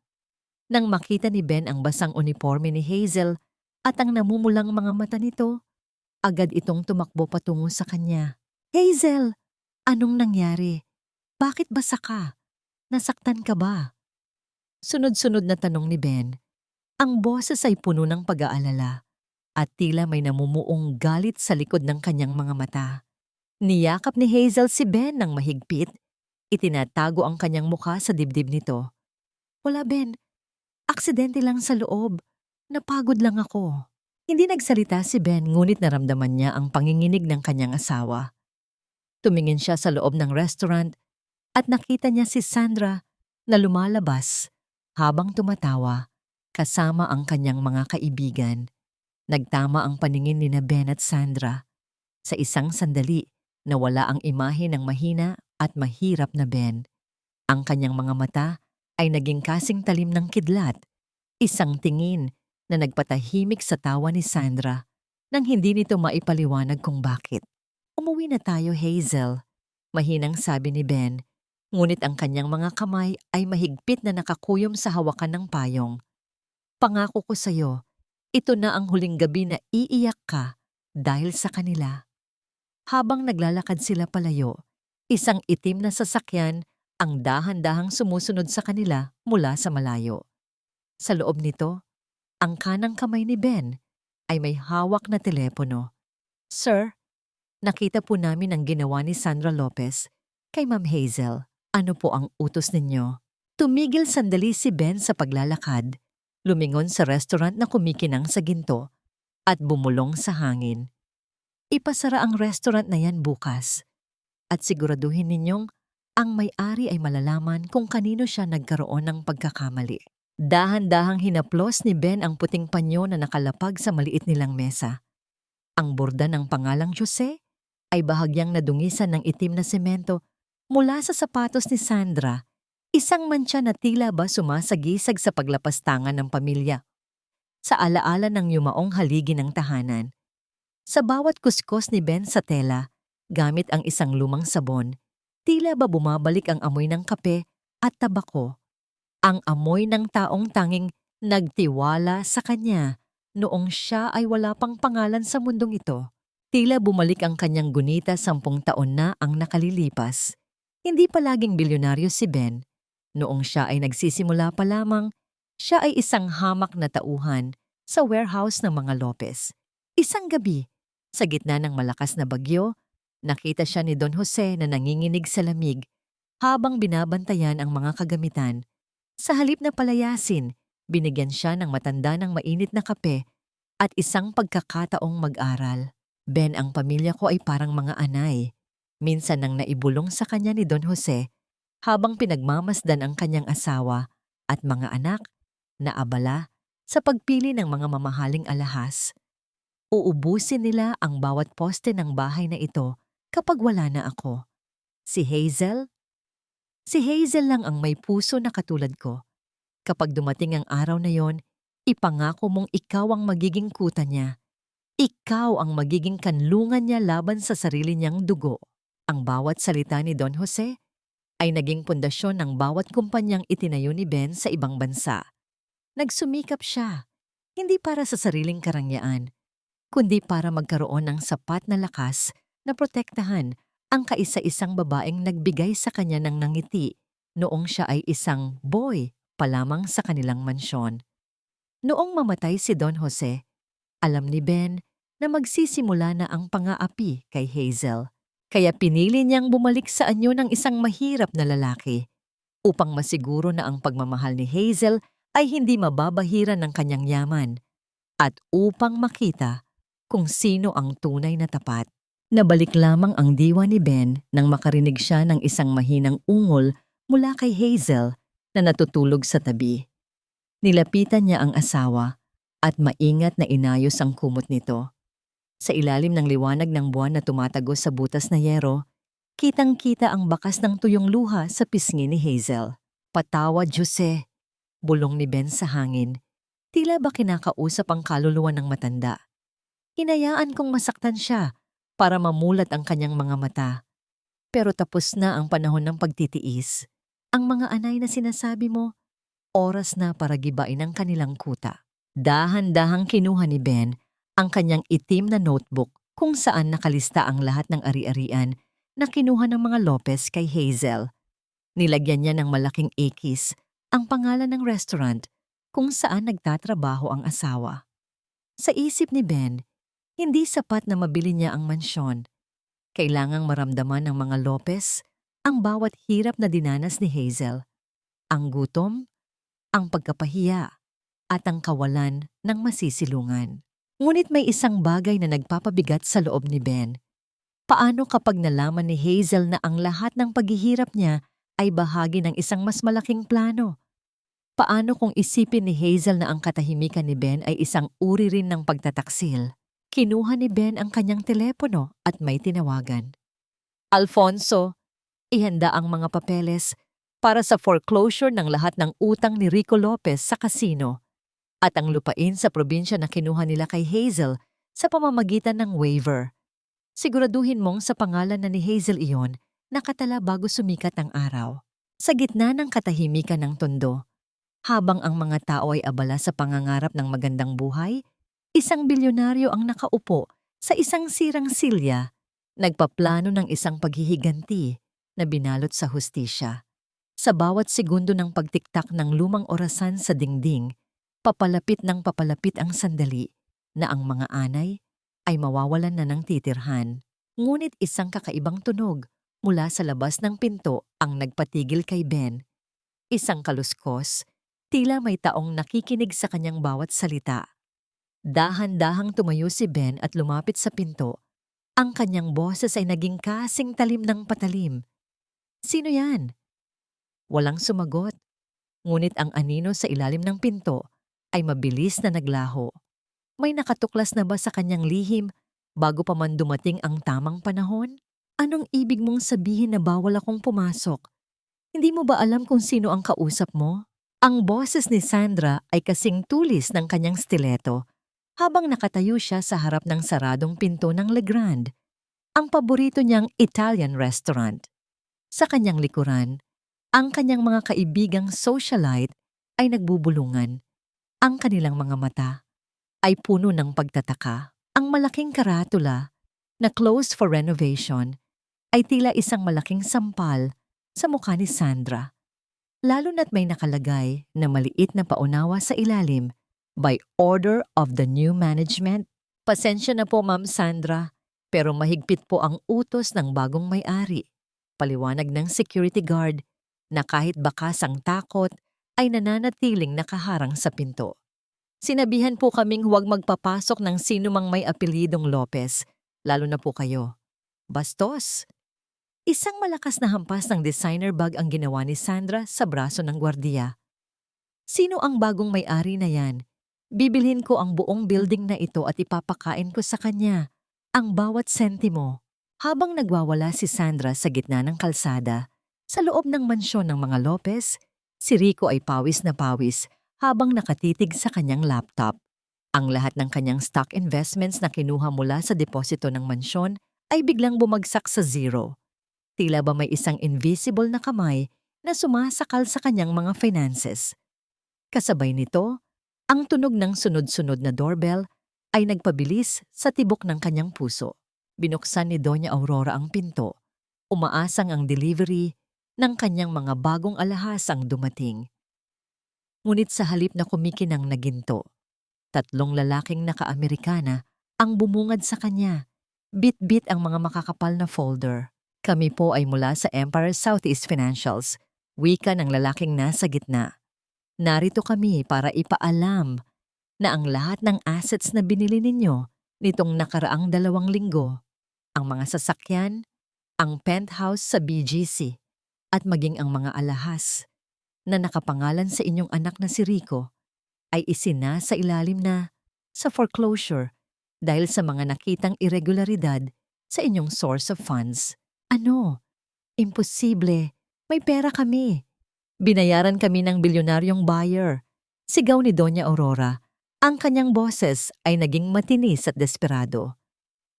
A: Nang makita ni Ben ang basang uniforme ni Hazel at ang namumulang mga mata nito, agad itong tumakbo patungo sa kanya. Hazel! Anong nangyari? Bakit basa ka? Nasaktan ka ba? Sunod-sunod na tanong ni Ben. Ang boses ay puno ng pag-aalala at tila may namumuong galit sa likod ng kanyang mga mata. Niyakap ni Hazel si Ben ng mahigpit. Itinatago ang kanyang mukha sa dibdib nito. Wala Ben, aksidente lang sa loob. Napagod lang ako. Hindi nagsalita si Ben ngunit naramdaman niya ang panginginig ng kanyang asawa. Tumingin siya sa loob ng restaurant at nakita niya si Sandra na lumalabas habang tumatawa kasama ang kanyang mga kaibigan. Nagtama ang paningin ni na Ben at Sandra. Sa isang sandali, nawala ang imahe ng mahina at mahirap na Ben. Ang kanyang mga mata ay naging kasing talim ng kidlat. Isang tingin na nagpatahimik sa tawa ni Sandra nang hindi nito maipaliwanag kung bakit. Umuwi na tayo, Hazel. Mahinang sabi ni Ben, ngunit ang kanyang mga kamay ay mahigpit na nakakuyom sa hawakan ng payong. Pangako ko sa'yo, ito na ang huling gabi na iiyak ka dahil sa kanila. Habang naglalakad sila palayo, isang itim na sasakyan ang dahan-dahang sumusunod sa kanila mula sa malayo. Sa loob nito, ang kanang kamay ni Ben ay may hawak na telepono. Sir, nakita po namin ang ginawa ni Sandra Lopez kay Ma'am Hazel. Ano po ang utos ninyo? Tumigil sandali si Ben sa paglalakad, lumingon sa restaurant na kumikinang sa ginto at bumulong sa hangin. Ipasara ang restaurant na yan bukas at siguraduhin ninyong ang may-ari ay malalaman kung kanino siya nagkaroon ng pagkakamali. Dahan-dahang hinaplos ni Ben ang puting panyo na nakalapag sa maliit nilang mesa. Ang borda ng pangalang Jose ay bahagyang nadungisan ng itim na semento mula sa sapatos ni Sandra, isang mantsa na tila ba sumasagisag sa paglapastangan ng pamilya. Sa alaala ng yumaong haligi ng tahanan. Sa bawat kuskos ni Ben sa tela, gamit ang isang lumang sabon, tila ba bumabalik ang amoy ng kape at tabako. Ang amoy ng taong tanging nagtiwala sa kanya noong siya ay wala pang pangalan sa mundong ito. Tila bumalik ang kanyang gunita 10 taon na ang nakalilipas. Hindi palaging bilyonaryo si Ben. Noong siya ay nagsisimula pa lamang, siya ay isang hamak na tauhan sa warehouse ng mga Lopez. Isang gabi, sa gitna ng malakas na bagyo, nakita siya ni Don Jose na nanginginig sa lamig habang binabantayan ang mga kagamitan. Sa halip na palayasin, binigyan siya ng matanda ng mainit na kape at isang pagkakataong mag-aral. Ben, ang pamilya ko ay parang mga anay. Minsan nang naibulong sa kanya ni Don Jose habang pinagmamasdan ang kanyang asawa at mga anak na abala sa pagpili ng mga mamahaling alahas. Uubusin nila ang bawat poste ng bahay na ito kapag wala na ako. Si Hazel? Si Hazel lang ang may puso na katulad ko. Kapag dumating ang araw na yon, ipangako mong ikaw ang magiging kuta niya. Ikaw ang magiging kanlungan niya laban sa sarili niyang dugo. Ang bawat salita ni Don Jose ay naging pundasyon ng bawat kumpanyang itinayo ni Ben sa ibang bansa. Nagsumikap siya, hindi para sa sariling karangyaan, kundi para magkaroon ng sapat na lakas na protektahan ang kaisa-isang babaeng nagbigay sa kanya ng nangiti noong siya ay isang boy pa lamang sa kanilang mansyon. Noong mamatay si Don Jose, alam ni Ben na magsisimula na ang pang-aapi kay Hazel. Kaya pinili niyang bumalik sa anyo ng isang mahirap na lalaki upang masiguro na ang pagmamahal ni Hazel ay hindi mababahiran ng kanyang yaman at upang makita kung sino ang tunay na tapat. Nabalik lamang ang diwa ni Ben nang makarinig siya ng isang mahinang ungol mula kay Hazel na natutulog sa tabi. Nilapitan niya ang asawa at maingat na inayos ang kumot nito. Sa ilalim ng liwanag ng buwan na tumatagos sa butas na yero, kitang-kita ang bakas ng tuyong luha sa pisngi ni Hazel. Patawad, Jose, bulong ni Ben sa hangin. Tila ba kinakausap ang kaluluwa ng matanda. Hinayaan kong masaktan siya para mamulat ang kanyang mga mata. Pero tapos na ang panahon ng pagtitiis. Ang mga anay na sinasabi mo, oras na para gibain ang kanilang kuta. Dahan-dahang kinuha ni Ben ang kanyang itim na notebook kung saan nakalista ang lahat ng ari-arian na kinuha ng mga Lopez kay Hazel. Nilagyan niya ng malaking X ang pangalan ng restaurant kung saan nagtatrabaho ang asawa. Sa isip ni Ben, hindi sapat na mabili niya ang mansyon. Kailangang maramdaman ng mga Lopez ang bawat hirap na dinanas ni Hazel. Ang gutom, ang pagkapahiya, at ang kawalan ng masisilungan. Ngunit may isang bagay na nagpapabigat sa loob ni Ben. Paano kapag nalaman ni Hazel na ang lahat ng paghihirap niya ay bahagi ng isang mas malaking plano? Paano kung isipin ni Hazel na ang katahimikan ni Ben ay isang uri rin ng pagtataksil? Kinuha ni Ben ang kanyang telepono at may tinawagan. Alfonso, ihanda ang mga papeles para sa foreclosure ng lahat ng utang ni Rico Lopez sa kasino at ang lupain sa probinsya na kinuha nila kay Hazel sa pamamagitan ng waiver. Siguraduhin mong sa pangalan na ni Hazel iyon nakatala bago sumikat ang araw. Sa gitna ng katahimikan ng tondo, habang ang mga tao ay abala sa pangangarap ng magandang buhay, isang bilyonaryo ang nakaupo sa isang sirang silya, nagpaplano ng isang paghihiganti na binalot sa hustisya. Sa bawat segundo ng pagtiktak ng lumang orasan sa dingding, papalapit ng papalapit ang sandali na ang mga anay ay mawawalan na ng titirhan. Ngunit isang kakaibang tunog mula sa labas ng pinto ang nagpatigil kay Ben. Isang kaluskos, tila may taong nakikinig sa kanyang bawat salita. Dahan-dahang tumayo si Ben at lumapit sa pinto. Ang kanyang boses ay naging kasing talim ng patalim. Sino yan? Walang sumagot. Ngunit ang anino sa ilalim ng pinto ay mabilis na naglaho. May nakatuklas na ba sa kanyang lihim bago pa man dumating ang tamang panahon? Anong ibig mong sabihin na bawal akong pumasok? Hindi mo ba alam kung sino ang kausap mo? Ang boses ni Sandra ay kasing tulis ng kanyang stiletto habang nakatayo siya sa harap ng saradong pinto ng Le Grand, ang paborito niyang Italian restaurant. Sa kanyang likuran, ang kanyang mga kaibigang socialite ay nagbubulungan. Ang kanilang mga mata ay puno ng pagtataka. Ang malaking karatula na closed for renovation ay tila isang malaking sampal sa mukha ni Sandra. Lalo na't may nakalagay na maliit na paunawa sa ilalim, by order of the new management. Pasensya na po Ma'am Sandra, pero mahigpit po ang utos ng bagong may-ari. Paliwanag ng security guard na kahit bakas ang takot ay nananatiling nakaharang sa pinto. Sinabihan po kaming huwag magpapasok ng sino mang may apelidong Lopez, lalo na po kayo. Bastos! Isang malakas na hampas ng designer bag ang ginawa ni Sandra sa braso ng gwardiya. Sino ang bagong may-ari na yan? Bibilhin ko ang buong building na ito at ipapakain ko sa kanya ang bawat sentimo. Habang nagwawala si Sandra sa gitna ng kalsada, sa loob ng mansyon ng mga Lopez, si Rico ay pawis na pawis habang nakatitig sa kanyang laptop. Ang lahat ng kanyang stock investments na kinuha mula sa deposito ng mansyon ay biglang bumagsak sa zero. Tila ba may isang invisible na kamay na sumasakal sa kanyang mga finances. Kasabay nito, ang tunog ng sunod-sunod na doorbell ay nagpabilis sa tibok ng kanyang puso. Binuksan ni Doña Aurora ang pinto. Umaasang ang delivery ng kanyang mga bagong alahas ang dumating. Ngunit sa halip na kumikinang na ginto, 3 lalaking naka-Amerikana ang bumungad sa kanya. Bit-bit ang mga makakapal na folder. Kami po ay mula sa Empire Southeast Financials, wika ng lalaking nasa gitna. Narito kami para ipaalam na ang lahat ng assets na binili ninyo nitong nakaraang 2 linggo, ang mga sasakyan, ang penthouse sa BGC, at maging ang mga alahas na nakapangalan sa inyong anak na si Rico ay isinasa ilalim na sa foreclosure dahil sa mga nakitang irregularidad sa inyong source of funds. Ano? Imposible. May pera kami. Binayaran kami ng bilyonaryong buyer. Sigaw ni Doña Aurora. Ang kanyang boses ay naging matinis at desperado.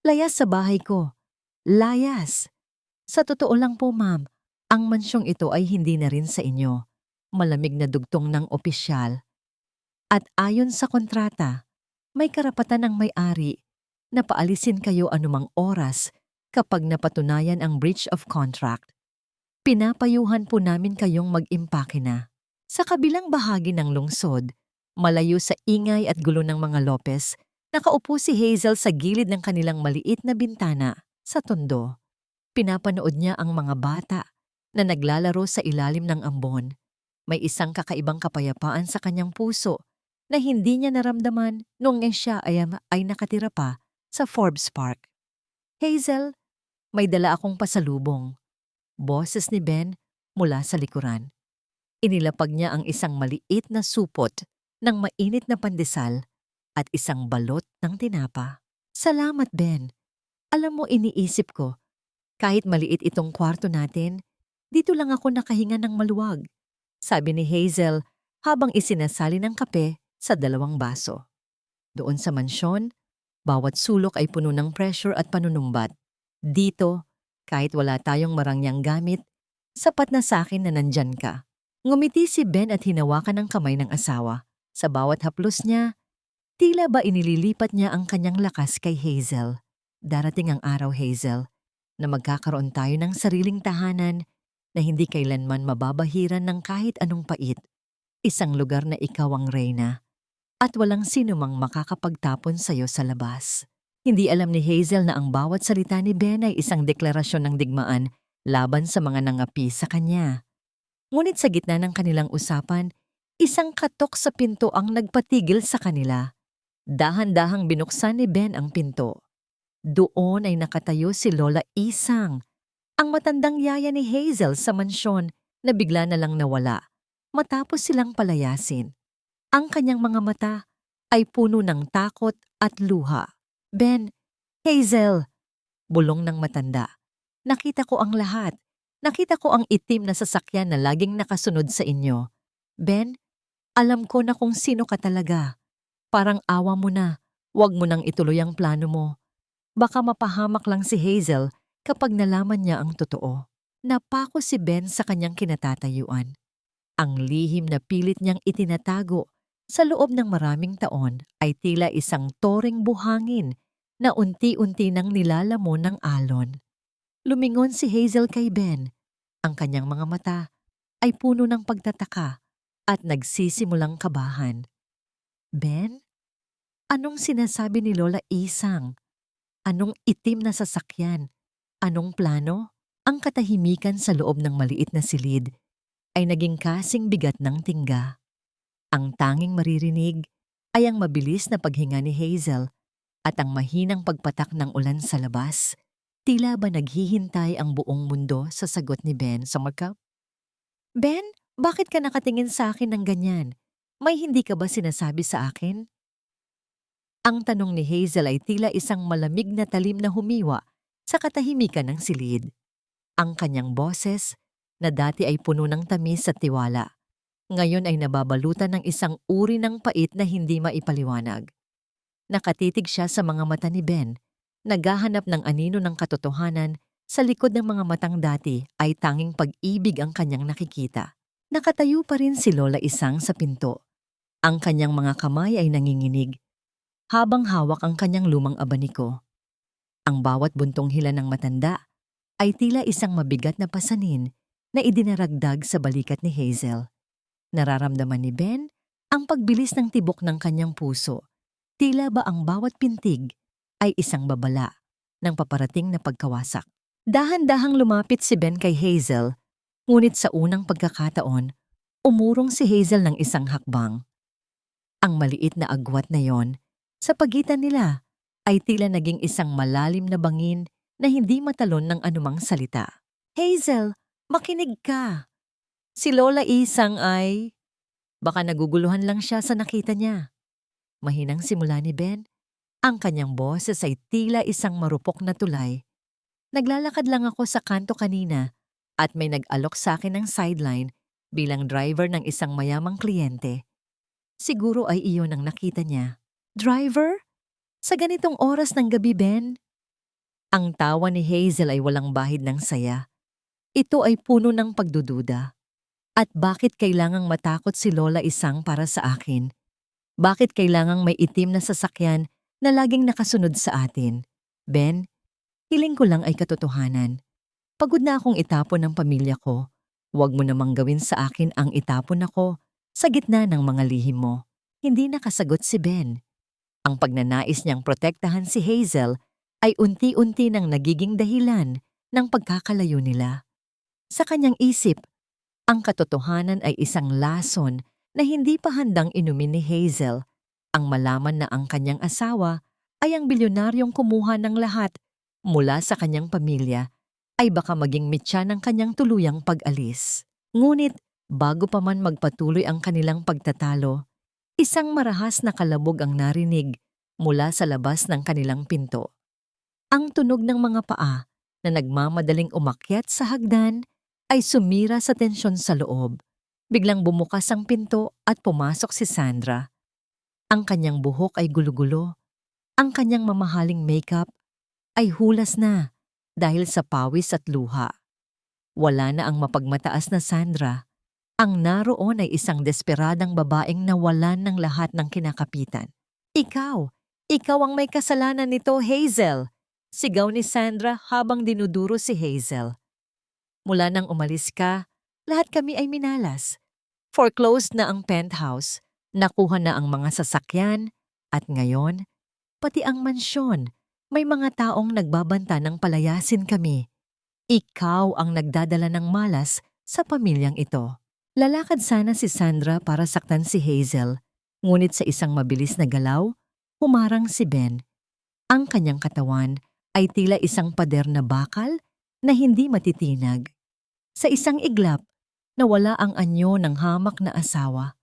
A: Layas sa bahay ko. Layas. Sa totoo lang po, ma'am, ang mansyong ito ay hindi na rin sa inyo. malamig na dugtong ng opisyal. At ayon sa kontrata, may karapatan ng may-ari na paalisin kayo anumang oras kapag napatunayan ang breach of contract. Pinapayuhan po namin kayong mag-impake na. Sa kabilang bahagi ng lungsod, malayo sa ingay at gulo ng mga Lopez, nakaupo si Hazel sa gilid ng kanilang maliit na bintana sa tondo. Pinapanood niya ang mga bata na naglalaro sa ilalim ng ambon. May isang kakaibang kapayapaan sa kanyang puso na hindi niya naramdaman noong siya ay nakatira pa sa Forbes Park. Hazel, may dala akong pasalubong. Boses ni Ben mula sa likuran. Inilapag niya ang isang maliit na supot ng mainit na pandesal at isang balot ng tinapa. Salamat, Ben. Alam mo, iniisip ko, kahit maliit itong kwarto natin, dito lang ako nakahinga ng maluwag, sabi ni Hazel habang isinasali ng kape sa 2 baso. Doon sa mansyon, bawat sulok ay puno ng pressure at panunumbat. Dito, kahit wala tayong marangyang gamit, sapat na sa akin na nandyan ka. Ngumiti si Ben at hinawakan ang kamay ng asawa. Sa bawat haplos niya, tila ba inililipat niya ang kanyang lakas kay Hazel. Darating ang araw, Hazel, na magkakaroon tayo ng sariling tahanan na hindi kailanman mababahiran ng kahit anong pait. Isang lugar na ikaw ang reyna at walang sino mang makakapagtapon sa'yo sa labas. Hindi alam ni Hazel na ang bawat salita ni Ben ay isang deklarasyon ng digmaan laban sa mga nangapi sa kanya. Ngunit sa gitna ng kanilang usapan, isang katok sa pinto ang nagpatigil sa kanila. Dahan-dahang binuksan ni Ben ang pinto. Doon ay nakatayo si Lola Isang, ang matandang yaya ni Hazel sa mansyon na bigla na lang nawala matapos silang palayasin. Ang kanyang mga mata ay puno ng takot at luha. Ben, Hazel, bulong ng matanda. Nakita ko ang lahat. Nakita ko ang itim na sasakyan na laging nakasunod sa inyo. Ben, alam ko na kung sino ka talaga. Parang awa mo na. Huwag mo nang ituloy ang plano mo. Baka mapahamak lang si Hazel kapag nalaman niya ang totoo. Napako si Ben sa kanyang kinatatayuan. Ang lihim na pilit niyang itinatago sa loob ng maraming taon ay tila isang toring buhangin na unti-unti nang nilalamon ng alon. Lumingon si Hazel kay Ben. Ang kanyang mga mata ay puno ng pagtataka at nagsisimulang kabahan. Ben, anong sinasabi ni Lola Isang? Anong itim na sasakyan? Anong plano? Ang katahimikan sa loob ng maliit na silid ay naging kasing bigat ng tingga. Ang tanging maririnig ay ang mabilis na paghinga ni Hazel at ang mahinang pagpatak ng ulan sa labas. Tila ba naghihintay ang buong mundo sa sagot ni Ben sa markup? Ben, bakit ka nakatingin sa akin ng ganyan? May hindi ka ba sinasabi sa akin? Ang tanong ni Hazel ay tila isang malamig na talim na humiwa sa katahimikan ng silid. Ang kanyang boses, na dati ay puno ng tamis at tiwala, ngayon ay nababalutan ng isang uri ng pait na hindi maipaliwanag. Nakatitig siya sa mga mata ni Ben, naghahanap ng anino ng katotohanan. Sa likod ng mga matang dati ay tanging pag-ibig ang kanyang nakikita. Nakatayo pa rin si Lola Isang sa pinto. Ang kanyang mga kamay ay nanginginig habang hawak ang kanyang lumang abaniko. Ang bawat buntong hila ng matanda ay tila isang mabigat na pasanin na idinaragdag sa balikat ni Hazel. Nararamdaman ni Ben ang pagbilis ng tibok ng kanyang puso. Tila ba ang bawat pintig ay isang babala ng paparating na pagkawasak. Dahan-dahang lumapit si Ben kay Hazel, ngunit sa unang pagkakataon, umurong si Hazel ng isang hakbang. Ang maliit na agwat na yon sa pagitan nila ay tila naging isang malalim na bangin na hindi matalon ng anumang salita. Hazel, makinig ka! Si Lola Isang ay... Baka naguguluhan lang siya sa nakita niya. Mahinang simula ni Ben, ang kanyang boses ay tila isang marupok na tulay. Naglalakad lang ako sa kanto kanina at may nag-alok sa akin ng sideline bilang driver ng isang mayamang kliyente. Siguro ay iyon ang nakita niya. Driver? Sa ganitong oras ng gabi, Ben? Ang tawa ni Hazel ay walang bahid ng saya. Ito ay puno ng pagdududa. At bakit kailangang matakot si Lola Isang para sa akin? Bakit kailangang may itim na sasakyan na laging nakasunod sa atin? Ben, hiling ko lang ay katotohanan. Pagod na akong itapon ng pamilya ko. Huwag mo namang gawin sa akin ang itapon ako sa gitna ng mga lihim mo. Hindi nakasagot si Ben. Ang pagnanais niyang protektahan si Hazel ay unti-unti nang nagiging dahilan ng pagkakalayo nila. Sa kanyang isip, ang katotohanan ay isang lason na hindi pa handang inumin ni Hazel. Ang malaman na ang kanyang asawa ay ang bilyonaryong kumuha ng lahat mula sa kanyang pamilya ay baka maging mitya ng kanyang tuluyang pag-alis. Ngunit bago pa man magpatuloy ang kanilang pagtatalo, isang marahas na kalabog ang narinig mula sa labas ng kanilang pinto. Ang tunog ng mga paa na nagmamadaling umakyat sa hagdan ay sumira sa tensyon sa loob. Biglang bumukas ang pinto at pumasok si Sandra. Ang kanyang buhok ay gulo-gulo. Ang kanyang mamahaling makeup ay hulas na dahil sa pawis at luha. Wala na ang mapagmataas na Sandra. Ang naroon ay isang desperadang babaeng nawalan ng lahat ng kinakapitan. Ikaw ang may kasalanan nito, Hazel! Sigaw ni Sandra habang dinuduro si Hazel. Mula nang umalis ka, lahat kami ay minalas. Foreclosed na ang penthouse, nakuha na ang mga sasakyan, at ngayon, pati ang mansyon, may mga taong nagbabanta ng palayasin kami. Ikaw ang nagdadala ng malas sa pamilyang ito. Lalakad sana si Sandra para saktan si Hazel, ngunit sa isang mabilis na galaw, humarang si Ben. Ang kanyang katawan ay tila isang pader na bakal na hindi matitinag. Sa isang iglap, nawala ang anyo ng hamak na asawa.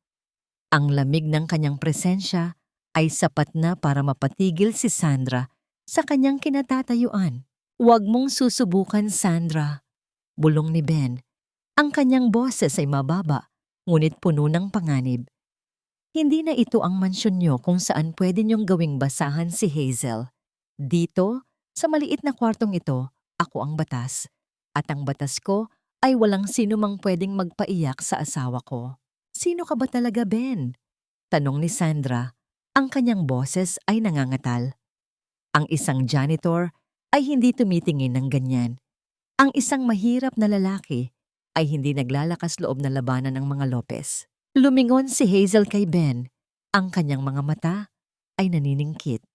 A: Ang lamig ng kanyang presensya ay sapat na para mapatigil si Sandra sa kanyang kinatatayuan. Huwag mong susubukan, Sandra, bulong ni Ben. Ang kanyang boses ay mababa, ngunit puno ng panganib. Hindi na ito ang mansyon niyo kung saan pwede niyong gawing basahan si Hazel. Dito, sa maliit na kwartong ito, ako ang batas. At ang batas ko ay walang sino mang pwedeng magpaiyak sa asawa ko. Sino ka ba talaga, Ben? Tanong ni Sandra. Ang kanyang boses ay nangangatal. Ang isang janitor ay hindi tumitingin ng ganyan. Ang isang mahirap na lalaki ay hindi naglalakas loob na labanan ng mga Lopez. Lumingon si Hazel kay Ben. Ang kanyang mga mata ay naniningkit.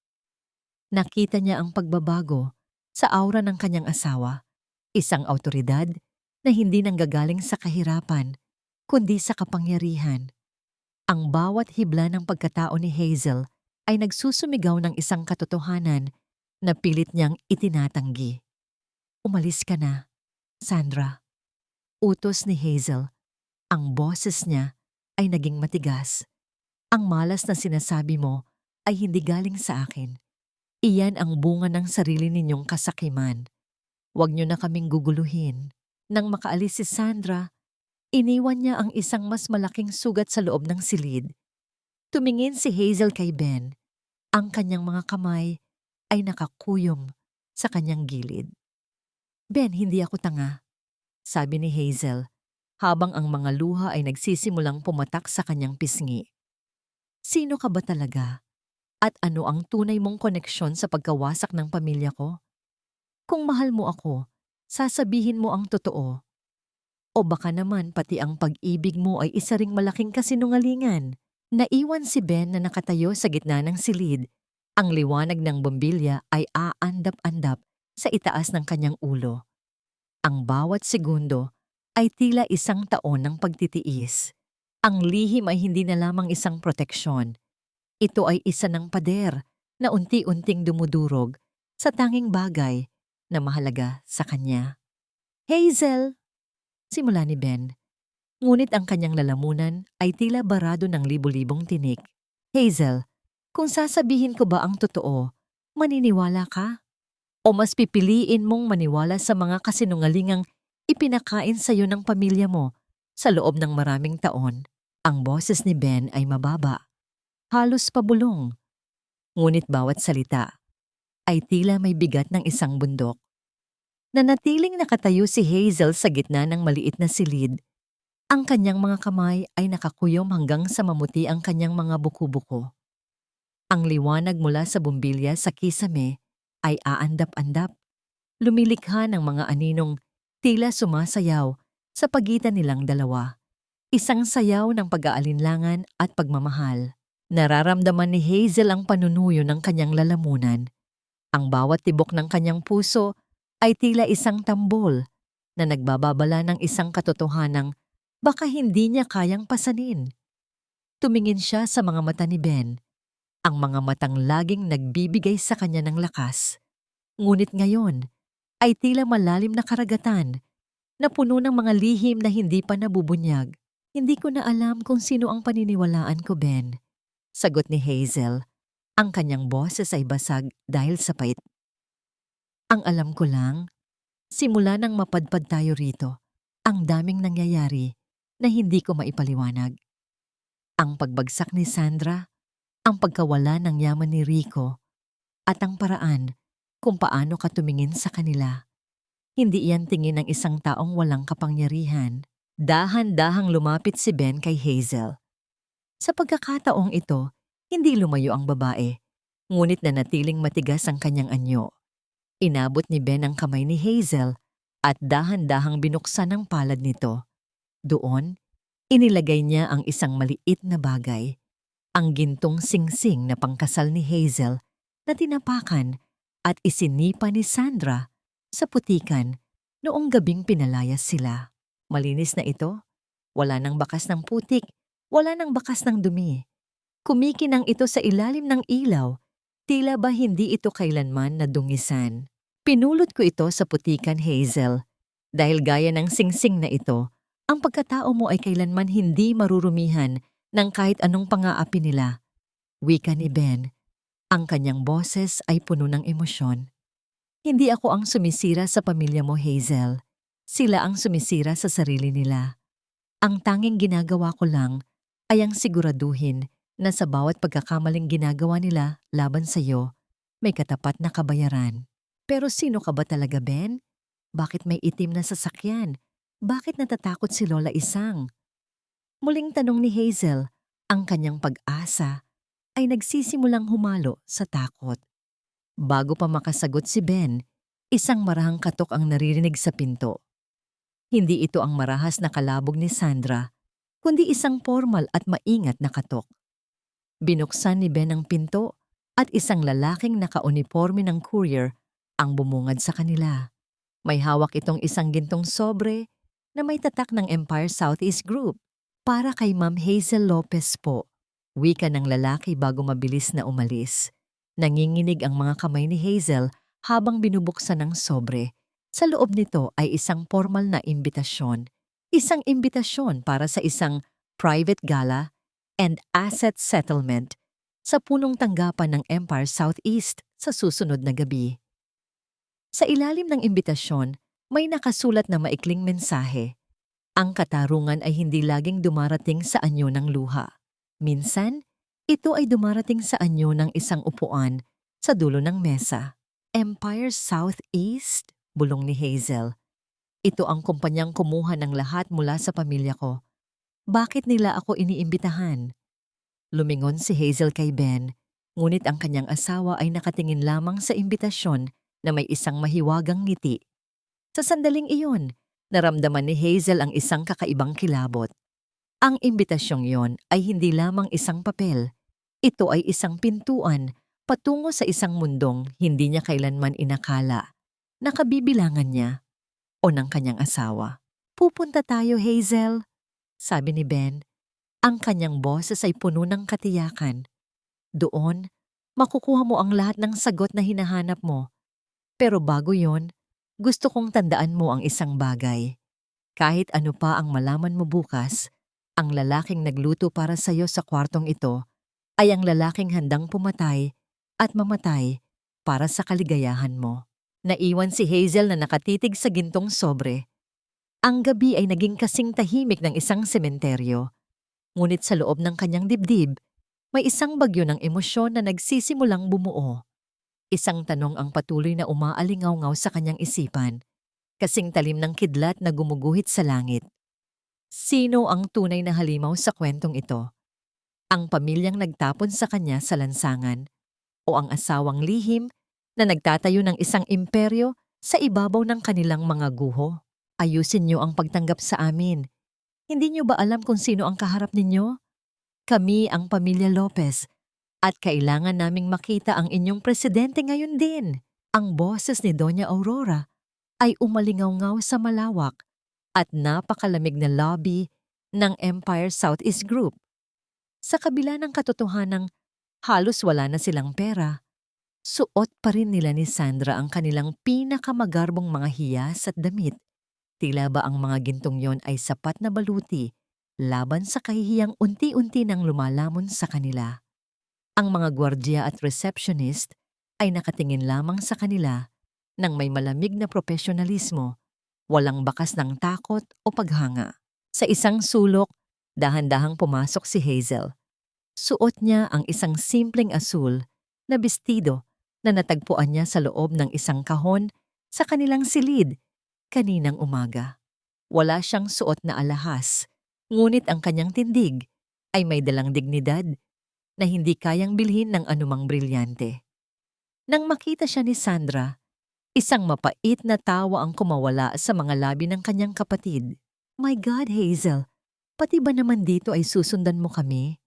A: Nakita niya ang pagbabago sa aura ng kanyang asawa. Isang awtoridad na hindi nanggagaling sa kahirapan, kundi sa kapangyarihan. Ang bawat hibla ng pagkatao ni Hazel ay nagsusumigaw ng isang katotohanan na pilit niyang itinatanggi. Umalis ka na, Sandra. Utos ni Hazel. Ang boses niya ay naging matigas. Ang malas na sinasabi mo ay hindi galing sa akin. Iyan ang bunga ng sarili ninyong kasakiman. Huwag niyo na kaming guguluhin. Nang makaalis si Sandra, iniwan niya ang isang mas malaking sugat sa loob ng silid. Tumingin si Hazel kay Ben. Ang kanyang mga kamay ay nakakuyom sa kanyang gilid. Ben, hindi ako tanga, sabi ni Hazel, habang ang mga luha ay nagsisimulang pumatak sa kanyang pisngi. Sino ka ba talaga? At ano ang tunay mong koneksyon sa pagkawasak ng pamilya ko? Kung mahal mo ako, sasabihin mo ang totoo. O baka naman pati ang pag-ibig mo ay isa ring malaking kasinungalingan. Naiwan si Ben na nakatayo sa gitna ng silid. Ang liwanag ng bombilya ay aandap-andap sa itaas ng kanyang ulo. Ang bawat segundo ay tila isang taon ng pagtitiis. Ang lihim ay hindi na lamang isang proteksyon. Ito ay isa ng pader na unti-unting dumudurog sa tanging bagay na mahalaga sa kanya. Hazel! Simula ni Ben. Ngunit ang kanyang lalamunan ay tila barado ng libu-libong tinik. Hazel, kung sasabihin ko ba ang totoo, maniniwala ka? O mas pipiliin mong maniwala sa mga kasinungalingang ipinakain sa iyo ng pamilya mo sa loob ng maraming taon? Ang boses ni Ben ay mababa, halos pabulong. Ngunit bawat salita ay tila may bigat ng isang bundok. Nanatiling nakatayo si Hazel sa gitna ng maliit na silid. Ang kanyang mga kamay ay nakakuyom hanggang sa mamuti ang kanyang mga buko-buko. Ang liwanag mula sa bumbilya sa kisame ay aandap-andap, lumilikha ng mga aninong tila sumasayaw sa pagitan nilang dalawa. Isang sayaw ng pag-aalinlangan at pagmamahal. Nararamdaman ni Hazel ang panunuyo ng kanyang lalamunan. Ang bawat tibok ng kanyang puso ay tila isang tambol na nagbababala ng isang katotohanang baka hindi niya kayang pasanin. Tumingin siya sa mga mata ni Ben, ang mga matang laging nagbibigay sa kanya ng lakas. Ngunit ngayon ay tila malalim na karagatan na puno ng mga lihim na hindi pa nabubunyag. Hindi ko na alam kung sino ang paniniwalaan ko, Ben. Sagot ni Hazel. Ang kanyang boses ay basag dahil sa pait. Ang alam ko lang, simula nang mapadpad tayo rito, ang daming nangyayari na hindi ko maipaliwanag. Ang pagbagsak ni Sandra, ang pagkawala ng yaman ni Rico, at ang paraan kung paano ka tumingin sa kanila. Hindi iyan tingin ng isang taong walang kapangyarihan. Dahan-dahang lumapit si Ben kay Hazel. Sa pagkakataong ito, hindi lumayo ang babae, ngunit nanatiling matigas ang kanyang anyo. Inabot ni Ben ang kamay ni Hazel at dahan-dahang binuksan ang palad nito. Doon, inilagay niya ang isang maliit na bagay, ang gintong singsing na pangkasal ni Hazel na tinapakan at isinipa ni Sandra sa putikan noong gabing pinalayas sila. Malinis na ito, wala nang bakas ng putik, wala nang bakas ng dumi. Kumikinang ito sa ilalim ng ilaw, tila ba hindi ito kailanman nadungisan. Pinulot ko ito sa putikan, Hazel, dahil gaya ng singsing na ito, ang pagkatao mo ay kailanman hindi marurumihan ng kahit anong pang-aapi nila. Wika ni Ben, ang kanyang boses ay puno ng emosyon. Hindi ako ang sumisira sa pamilya mo, Hazel. Sila ang sumisira sa sarili nila. Ang tanging ginagawa ko lang ay ang siguraduhin na sa bawat pagkakamaling ginagawa nila laban sa iyo, may katapat na kabayaran. Pero sino ka ba talaga, Ben? Bakit may itim na sasakyan? Bakit natatakot si Lola Isang? Muling tanong ni Hazel, ang kanyang pag-asa ay nagsisimulang humalo sa takot. Bago pa makasagot si Ben, isang marahang katok ang naririnig sa pinto. Hindi ito ang marahas na kalabog ni Sandra, kundi isang formal at maingat na katok. Binuksan ni Ben ang pinto at isang lalaking nakauniforme ng courier ang bumungad sa kanila. May hawak itong isang gintong sobre na may tatak ng Empire Southeast Group. Para kay Ma'am Hazel Lopez po, wika ng lalaki bago mabilis na umalis. Nanginginig ang mga kamay ni Hazel habang binubuksan ang sobre. Sa loob nito ay isang formal na imbitasyon. Isang imbitasyon para sa isang private gala and asset settlement sa punong tanggapan ng Empire Southeast sa susunod na gabi. Sa ilalim ng imbitasyon, may nakasulat na maikling mensahe. Ang katarungan ay hindi laging dumarating sa anyo ng luha. Minsan, ito ay dumarating sa anyo ng isang upuan sa dulo ng mesa. Empire Southeast? Bulong ni Hazel. Ito ang kumpanyang kumuha ng lahat mula sa pamilya ko. Bakit nila ako iniimbitahan? Lumingon si Hazel kay Ben, ngunit ang kanyang asawa ay nakatingin lamang sa imbitasyon na may isang mahiwagang ngiti. Sa sandaling iyon, naramdaman ni Hazel ang isang kakaibang kilabot. Ang imbitasyong iyon ay hindi lamang isang papel. Ito ay isang pintuan patungo sa isang mundong hindi niya kailanman inakala. Nakabibilangan niya o ng kanyang asawa. Pupunta tayo, Hazel, sabi ni Ben. Ang kanyang boses ay puno ng katiyakan. Doon, makukuha mo ang lahat ng sagot na hinahanap mo. Pero bago yon, gusto kong tandaan mo ang isang bagay. Kahit ano pa ang malaman mo bukas, ang lalaking nagluto para sa iyo sa kwartong ito ay ang lalaking handang pumatay at mamatay para sa kaligayahan mo. Naiwan si Hazel na nakatitig sa gintong sobre. Ang gabi ay naging kasing tahimik ng isang sementeryo. Ngunit sa loob ng kanyang dibdib, may isang bagyo ng emosyon na nagsisimulang bumuo. Isang tanong ang patuloy na umaalingaw-ngaw sa kanyang isipan, kasing talim ng kidlat na gumuguhit sa langit. Sino ang tunay na halimaw sa kwentong ito? Ang pamilyang nagtapon sa kanya sa lansangan o ang asawang lihim na nagtatayo ng isang imperyo sa ibabaw ng kanilang mga guho? Ayusin niyo ang pagtanggap sa amin. Hindi niyo ba alam kung sino ang kaharap ninyo? Kami ang Pamilya Lopez at kailangan naming makita ang inyong presidente ngayon din. Ang boses ni Doña Aurora ay umalingaw-ngaw sa malawak at napakalamig na lobby ng Empire Southeast Group. Sa kabila ng katotohanang halos wala na silang pera, suot pa rin nila ni Sandra ang kanilang pinakamagarbong mga hiyas at damit. Tila ba ang mga gintong yon ay sapat na baluti laban sa kahihiyang unti-unti nang lumalamon sa kanila. Ang mga gwardiya at receptionist ay nakatingin lamang sa kanila nang may malamig na profesionalismo, walang bakas ng takot o paghanga. Sa isang sulok, dahan-dahang pumasok si Hazel. Suot niya ang isang simpleng asul na bestido na natagpuan niya sa loob ng isang kahon sa kanilang silid kaninang umaga. Wala siyang suot na alahas, ngunit ang kanyang tindig ay may dalang dignidad na hindi kayang bilhin ng anumang brilyante. Nang makita siya ni Sandra, isang mapait na tawa ang kumawala sa mga labi ng kanyang kapatid. "My God, Hazel, pati ba naman dito ay susundan mo kami?"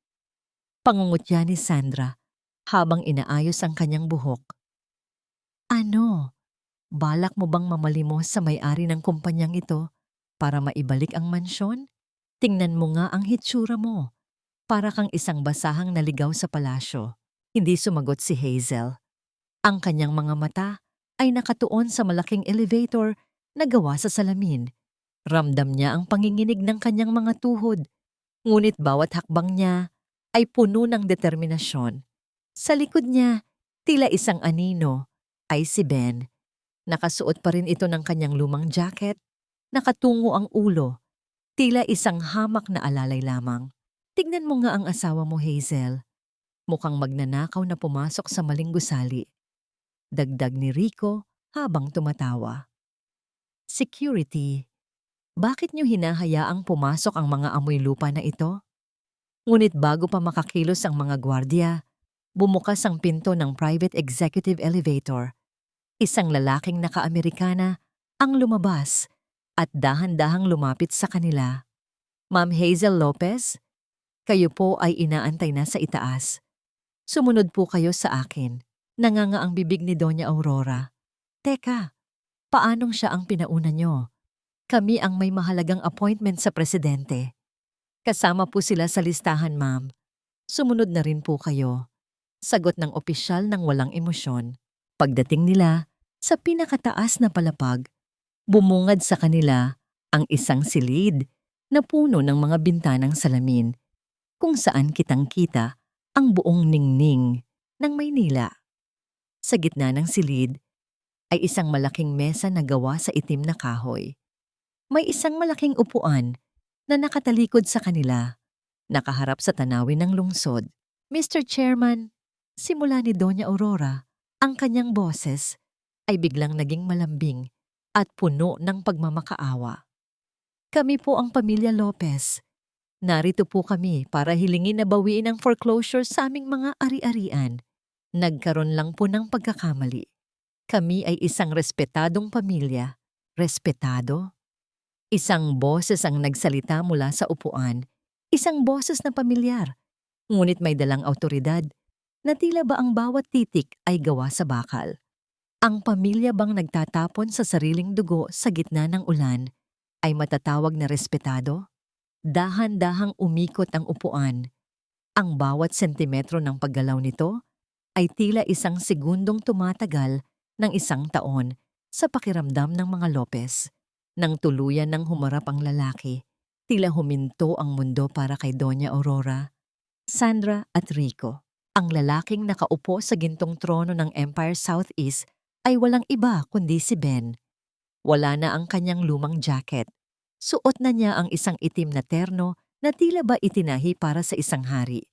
A: Pangungutya ni Sandra habang inaayos ang kanyang buhok. "Ano, balak mo bang mamalimos sa may-ari ng kumpanyang ito para maibalik ang mansyon? Tingnan mo nga ang hitsura mo. Para kang isang basahang naligaw sa palasyo." Hindi sumagot si Hazel. Ang kanyang mga mata ay nakatuon sa malaking elevator na gawa sa salamin. Ramdam niya ang panginginig ng kanyang mga tuhod, ngunit bawat hakbang niya ay puno ng determinasyon. Sa likod niya, tila isang anino, ay si Ben. Nakasuot pa rin ito ng kanyang lumang jacket, nakatungo ang ulo, tila isang hamak na alalay lamang. Tignan mo nga ang asawa mo, Hazel. Mukhang magnanakaw na pumasok sa maling gusali. Dagdag ni Rico habang tumatawa. Security, bakit niyo hinahayaang pumasok ang mga amoy lupa na ito? Ngunit bago pa makakilos ang mga gwardiya, bumukas ang pinto ng private executive elevator. Isang lalaking naka-Amerikana ang lumabas at dahan-dahang lumapit sa kanila. "Ma'am Hazel Lopez, kayo po ay inaantay na sa itaas. Sumunod po kayo sa akin." Nanganga ang bibig ni Doña Aurora. "Teka, paanong siya ang pinauna nyo? Kami ang may mahalagang appointment sa presidente." "Kasama po sila sa listahan, ma'am. Sumunod na rin po kayo." Sagot ng opisyal ng walang emosyon. Pagdating nila sa pinakataas na palapag, bumungad sa kanila ang isang silid na puno ng mga bintanang salamin, kung saan kitang-kita ang buong ningning ng Maynila. Sa gitna ng silid ay isang malaking mesa na gawa sa itim na kahoy. May isang malaking upuan na nakatalikod sa kanila, nakaharap sa tanawin ng lungsod. "Mr. Chairman," simula ni Doña Aurora, ang kanyang boses ay biglang naging malambing at puno ng pagmamakaawa. "Kami po ang Pamilya Lopez. Narito po kami para hilingin na bawiin ang foreclosure sa aming mga ari-arian. Nagkaroon lang po ng pagkakamali. Kami ay isang respetadong pamilya." Respetado? Isang boses ang nagsalita mula sa upuan, isang boses na pamilyar, ngunit may dalang awtoridad na tila ba ang bawat titik ay gawa sa bakal. Ang pamilya bang nagtatapon sa sariling dugo sa gitna ng ulan ay matatawag na respetado? Dahan-dahang umikot ang upuan. Ang bawat sentimetro ng paggalaw nito ay tila isang segundong tumatagal ng isang taon sa pakiramdam ng mga Lopez. Nang tuluyan ng humarap ang lalaki, tila huminto ang mundo para kay Doña Aurora, Sandra at Rico. Ang lalaking nakaupo sa gintong trono ng Empire Southeast ay walang iba kundi si Ben. Wala na ang kanyang lumang jacket. Suot na niya ang isang itim na terno na tila ba itinahi para sa isang hari.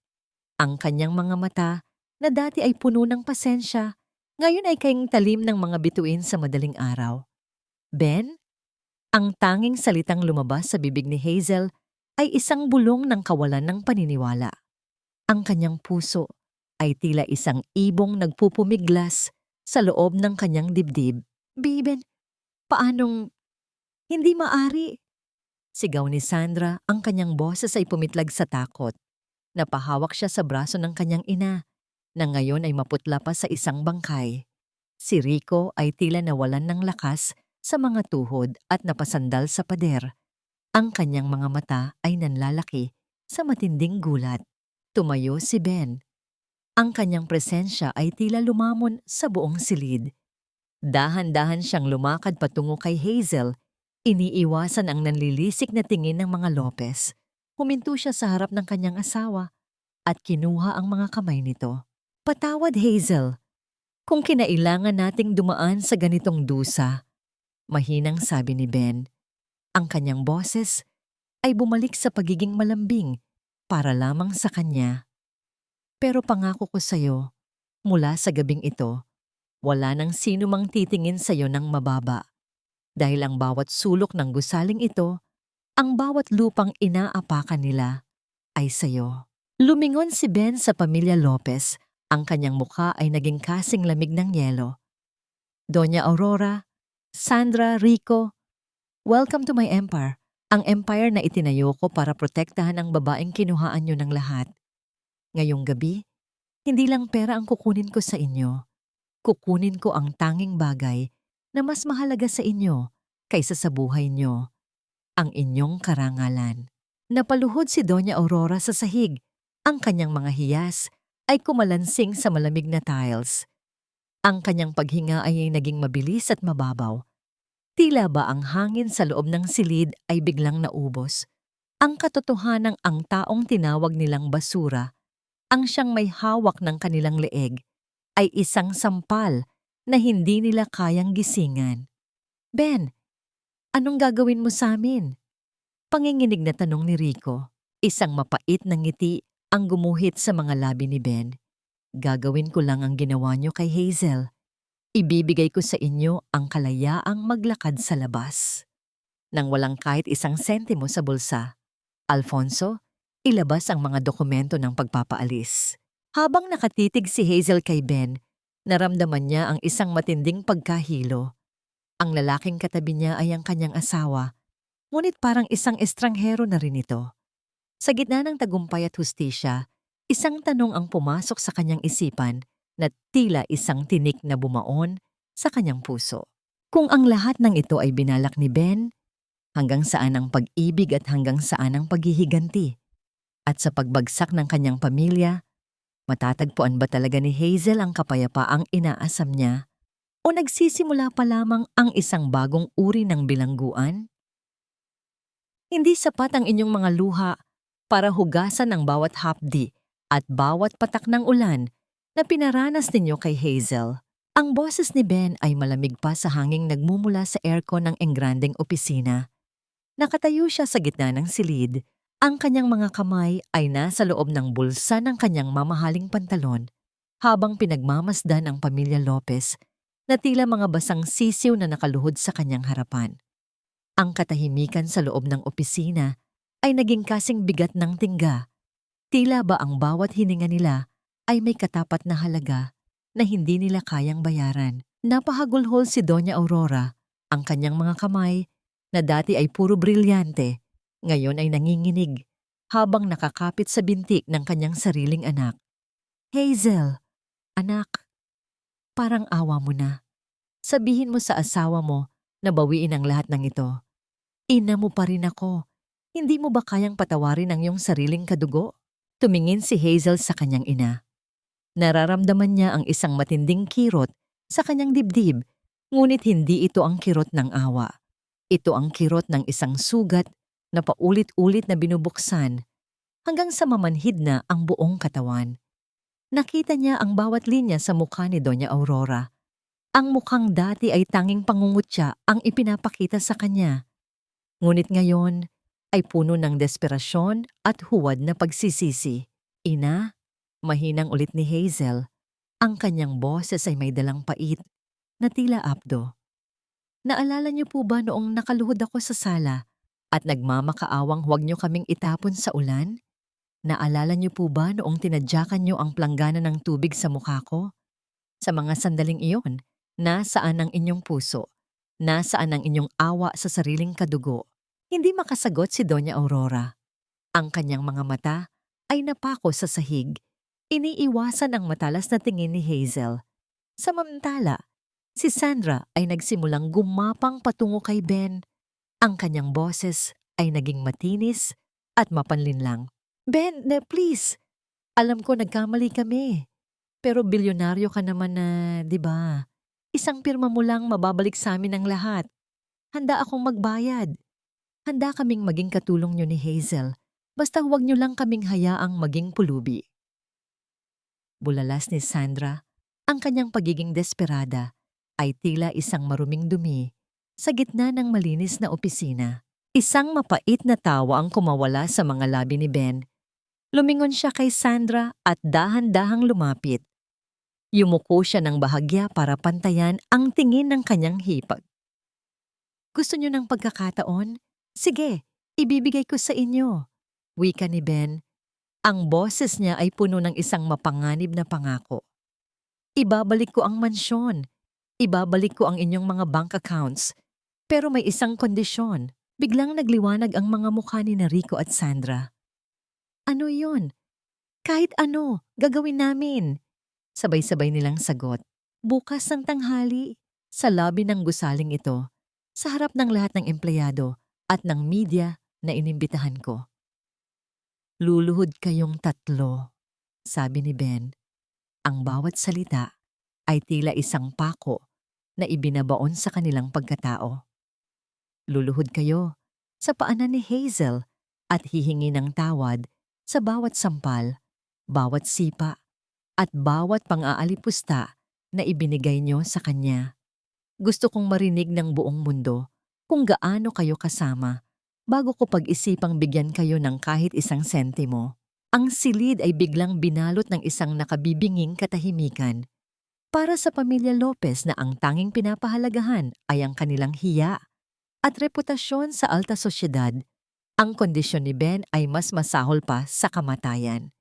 A: Ang kanyang mga mata, na dati ay puno ng pasensya, ngayon ay kayang talim ng mga bituin sa madaling araw. "Ben?" Ang tanging salitang lumabas sa bibig ni Hazel ay isang bulong ng kawalan ng paniniwala. Ang kanyang puso ay tila isang ibong nagpupumiglas sa loob ng kanyang dibdib. Biben, paanong hindi maari? Sigaw ni Sandra, ang kanyang boses ay pumitlag sa takot. Napahawak siya sa braso ng kanyang ina, na ngayon ay maputla pa sa isang bangkay. Si Rico ay tila nawalan ng lakas sa mga tuhod at napasandal sa pader. Ang kanyang mga mata ay nanlalaki sa matinding gulat. Tumayo si Ben. Ang kanyang presensya ay tila lumamon sa buong silid. Dahan-dahan siyang lumakad patungo kay Hazel. Iniiwasan ang nanlilisik na tingin ng mga Lopez. Huminto siya sa harap ng kanyang asawa at kinuha ang mga kamay nito. Patawad, Hazel, kung kinailangan nating dumaan sa ganitong dusa, mahinang sabi ni Ben. Ang kanyang boses ay bumalik sa pagiging malambing para lamang sa kanya. Pero pangako ko sa'yo, mula sa gabing ito, wala nang sino mang titingin sa'yo ng mababa. Dahil ang bawat sulok ng gusaling ito, ang bawat lupang inaapakan nila, ay sa'yo. Lumingon si Ben sa pamilya Lopez. Ang kanyang mukha ay naging kasing lamig ng yelo. Doña Aurora, Sandra, Rico, welcome to my empire. Ang empire na itinayo ko para protektahan ang babaeng kinuhaan nyo ng lahat. Ngayong gabi, hindi lang pera ang kukunin ko sa inyo. Kukunin ko ang tanging bagay na mas mahalaga sa inyo kaysa sa buhay nyo, ang inyong karangalan. Napaluhod si Doña Aurora sa sahig. Ang kanyang mga hiyas ay kumalansing sa malamig na tiles. Ang kanyang paghinga ay naging mabilis at mababaw. Tila ba ang hangin sa loob ng silid ay biglang naubos. Ang katotohanang ang taong tinawag nilang basura, ang siyang may hawak ng kanilang leeg, ay isang sampal na hindi nila kayang gisingan. Ben, anong gagawin mo sa amin? Panginginig na tanong ni Rico. Isang mapait na ngiti ang gumuhit sa mga labi ni Ben. Gagawin ko lang ang ginawa niyo kay Hazel. Ibibigay ko sa inyo ang kalayaang maglakad sa labas. Nang walang kahit isang sentimo sa bulsa, Alfonso, ilabas ang mga dokumento ng pagpapaalis. Habang nakatitig si Hazel kay Ben, naramdaman niya ang isang matinding pagkahilo. Ang lalaking katabi niya ay ang kanyang asawa, ngunit parang isang estranghero na rin ito. Sa gitna ng tagumpay at hustisya, isang tanong ang pumasok sa kanyang isipan na tila isang tinik na bumaon sa kanyang puso. Kung ang lahat ng ito ay binalak ni Ben, hanggang saan ang pag-ibig at hanggang saan ang paghihiganti? At sa pagbagsak ng kanyang pamilya, matatagpuan ba talaga ni Hazel ang kapayapaang inaasam niya? O nagsisimula pa lamang ang isang bagong uri ng bilangguan? Hindi sapat ang inyong mga luha para hugasan ang bawat hapdi at bawat patak ng ulan na pinaranas ninyo kay Hazel. Ang boses ni Ben ay malamig pa sa hanging nagmumula sa aircon ng engrandeng opisina. Nakatayo siya sa gitna ng silid. Ang kanyang mga kamay ay nasa loob ng bulsa ng kanyang mamahaling pantalon habang pinagmamasdan ang pamilya Lopez na tila mga basang sisiw na nakaluhod sa kanyang harapan. Ang katahimikan sa loob ng opisina ay naging kasing bigat ng tingga. Tila ba ang bawat hininga nila ay may katapat na halaga na hindi nila kayang bayaran. Napahagulhol si Doña Aurora. Ang kanyang mga kamay, na dati ay puro brilyante, ngayon ay nanginginig habang nakakapit sa binti ng kanyang sariling anak. Hazel, anak, parang awa mo na. Sabihin mo sa asawa mo na bawiin ang lahat ng ito. Ina mo pa rin ako. Hindi mo ba kayang patawarin ang iyong sariling kadugo? Tumingin si Hazel sa kanyang ina. Nararamdaman niya ang isang matinding kirot sa kanyang dibdib, ngunit hindi ito ang kirot ng awa. Ito ang kirot ng isang sugat na paulit-ulit na binubuksan hanggang sa mamanhid na ang buong katawan. Nakita niya ang bawat linya sa mukha ni Doña Aurora. Ang mukhang dati ay tanging pangungutya ang ipinapakita sa kanya. Ngunit ngayon ay puno ng desperasyon at huwad na pagsisisi. Ina, mahinang ulit ni Hazel. Ang kanyang boses ay may dalang pait na tila apdo. Naalala niyo po ba noong nakaluhod ako sa sala At nagmamakaawang huwag niyo kaming itapon sa ulan? Naalala niyo po ba noong tinadyakan niyo ang planggana ng tubig sa mukha ko? Sa mga sandaling iyon, nasaan ang inyong puso? Nasaan ang inyong awa sa sariling kadugo? Hindi makasagot si Doña Aurora. Ang kanyang mga mata ay napako sa sahig. Iniiwasan ang matalas na tingin ni Hazel. Samantala, si Sandra ay nagsimulang gumapang patungo kay Ben. Ang kanyang boses ay naging matinis at mapanlinlang. Ben, please. Alam ko nagkamali kami. Pero bilyonaryo ka naman na, di ba? Isang pirma mo lang mababalik sa amin ang lahat. Handa akong magbayad. Handa kaming maging katulong niyo ni Hazel. Basta huwag niyo lang kaming hayaang maging pulubi. Bulalas ni Sandra, ang kanyang pagiging desperada ay tila isang maruming dumi sa gitna ng malinis na opisina. Isang mapait na tawa ang kumawala sa mga labi ni Ben. Lumingon siya kay Sandra at dahan-dahang lumapit. Yumuko siya ng bahagya para pantayan ang tingin ng kanyang hipag. Gusto niyo ng pagkakataon? Sige, ibibigay ko sa inyo. Wika ni Ben. Ang boses niya ay puno ng isang mapanganib na pangako. Ibabalik ko ang mansyon. Ibabalik ko ang inyong mga bank accounts. Pero may isang kondisyon. Biglang nagliwanag ang mga mukha ni Rico at Sandra. Ano yon? Kahit ano, gagawin namin. Sabay-sabay nilang sagot. Bukas ng tanghali, sa lobby ng gusaling ito, sa harap ng lahat ng empleyado at ng media na inimbitahan ko. Luluhod kayong tatlo, sabi ni Ben. Ang bawat salita ay tila isang pako na ibinabaon sa kanilang pagkatao. Luluhod kayo sa paanan ni Hazel at hihingi ng tawad sa bawat sampal, bawat sipa, at bawat pang-aalipusta na ibinigay nyo sa kanya. Gusto kong marinig ng buong mundo kung gaano kayo kasama bago ko pag-isipang bigyan kayo ng kahit isang sentimo. Ang silid ay biglang binalot ng isang nakabibinging katahimikan. Para sa pamilya Lopez na ang tanging pinapahalagahan ay ang kanilang hiya at reputasyon sa alta sosyedad, ang kondisyon ni Ben ay mas masahol pa sa kamatayan.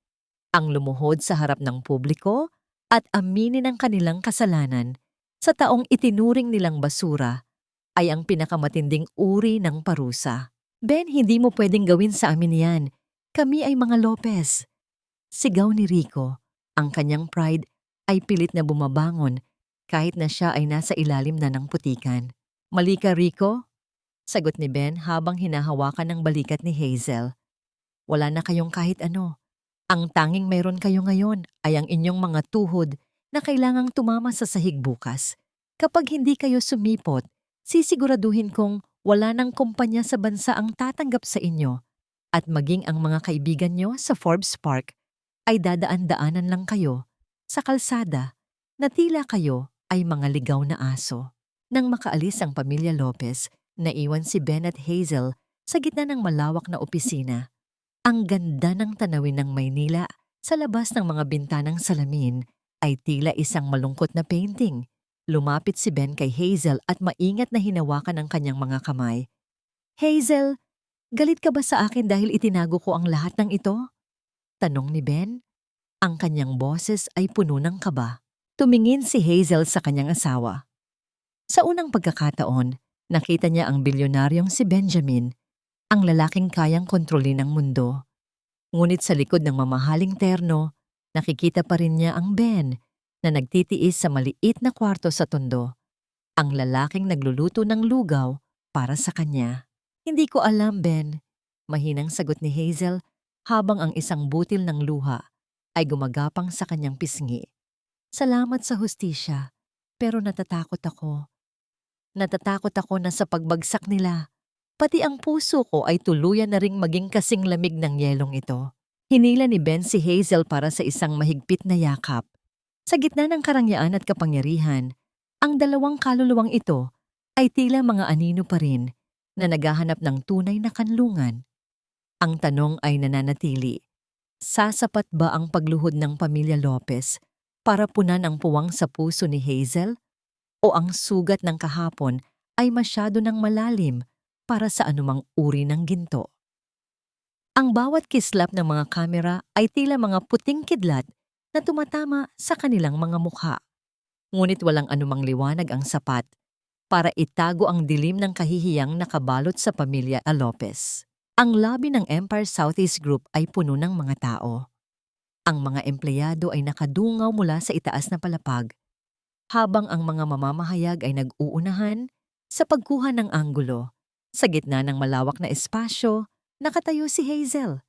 A: Ang lumuhod sa harap ng publiko at aminin ang kanilang kasalanan sa taong itinuring nilang basura ay ang pinakamatinding uri ng parusa. Ben, hindi mo pwedeng gawin sa amin yan. Kami ay mga Lopez. Sigaw ni Rico. Ang kanyang pride ay pilit na bumabangon kahit na siya ay nasa ilalim na ng putikan. Mali ka, Rico? Sagot ni Ben habang hinahawakan ng balikat ni Hazel. Wala na kayong kahit ano. Ang tanging mayroon kayo ngayon ay ang inyong mga tuhod na kailangang tumama sa sahig bukas. Kapag hindi kayo sumipot, sisiguraduhin kong wala ng kumpanya sa bansa ang tatanggap sa inyo at maging ang mga kaibigan nyo sa Forbes Park ay dadaan-daanan lang kayo sa kalsada na tila kayo ay mga ligaw na aso. Nang makaalis ang pamilya Lopez, naiwan si Ben at Hazel sa gitna ng malawak na opisina. Ang ganda ng tanawin ng Maynila sa labas ng mga bintanang salamin ay tila isang malungkot na painting. Lumapit si Ben kay Hazel at maingat na hinawakan ang kanyang mga kamay. Hazel, galit ka ba sa akin dahil itinago ko ang lahat ng ito? Tanong ni Ben. Ang kanyang boses ay puno ng kaba. Tumingin si Hazel sa kanyang asawa. Sa unang pagkakataon, nakita niya ang bilyonaryong si Benjamin, ang lalaking kayang kontrolin ang mundo. Ngunit sa likod ng mamahaling terno, nakikita pa rin niya ang Ben na nagtitiis sa maliit na kwarto sa tondo. Ang lalaking nagluluto ng lugaw para sa kanya. Hindi ko alam, Ben. Mahinang sagot ni Hazel habang ang isang butil ng luha ay gumagapang sa kanyang pisngi. Salamat sa hustisya, pero natatakot ako. Natatakot ako na sa pagbagsak nila, pati ang puso ko ay tuluyan na ring maging kasing lamig ng yelong ito. Hinila ni Ben si Hazel para sa isang mahigpit na yakap. Sa gitna ng karangyaan at kapangyarihan, ang dalawang kaluluwang ito ay tila mga anino pa rin na naghahanap ng tunay na kanlungan. Ang tanong ay nananatili, sasapat ba ang pagluhod ng pamilya Lopez para punan ang puwang sa puso ni Hazel? O ang sugat ng kahapon ay masyado ng malalim para sa anumang uri ng ginto. Ang bawat kislap ng mga kamera ay tila mga puting kidlat na tumatama sa kanilang mga mukha. Ngunit walang anumang liwanag ang sapat para itago ang dilim ng kahihiyang nakabalot sa pamilya Lopez. Ang lobby ng Empire Southeast Group ay puno ng mga tao. Ang mga empleyado ay nakadungaw mula sa itaas na palapag, habang ang mga mamamahayag ay nag-uunahan sa pagkuha ng anggulo. Sa gitna ng malawak na espasyo, nakatayo si Hazel.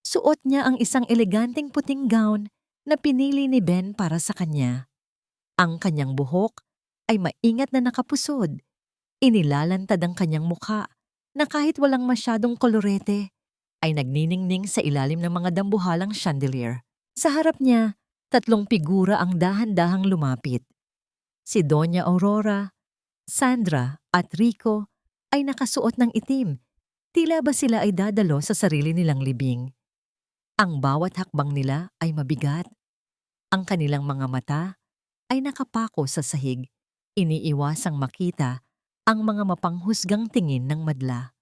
A: Suot niya ang isang eleganteng puting gown na pinili ni Ben para sa kanya. Ang kanyang buhok ay maingat na nakapusod. Inilalantad ang kanyang mukha na kahit walang masyadong kolorete, ay nagniningning sa ilalim ng mga dambuhalang chandelier. Sa harap niya, 3 figura ang dahan-dahang lumapit. Si Doña Aurora, Sandra at Rico ay nakasuot ng itim. Tila ba sila ay dadalo sa sarili nilang libing. Ang bawat hakbang nila ay mabigat. Ang kanilang mga mata ay nakapako sa sahig, iniiwasang makita ang mga mapanghusgang tingin ng madla.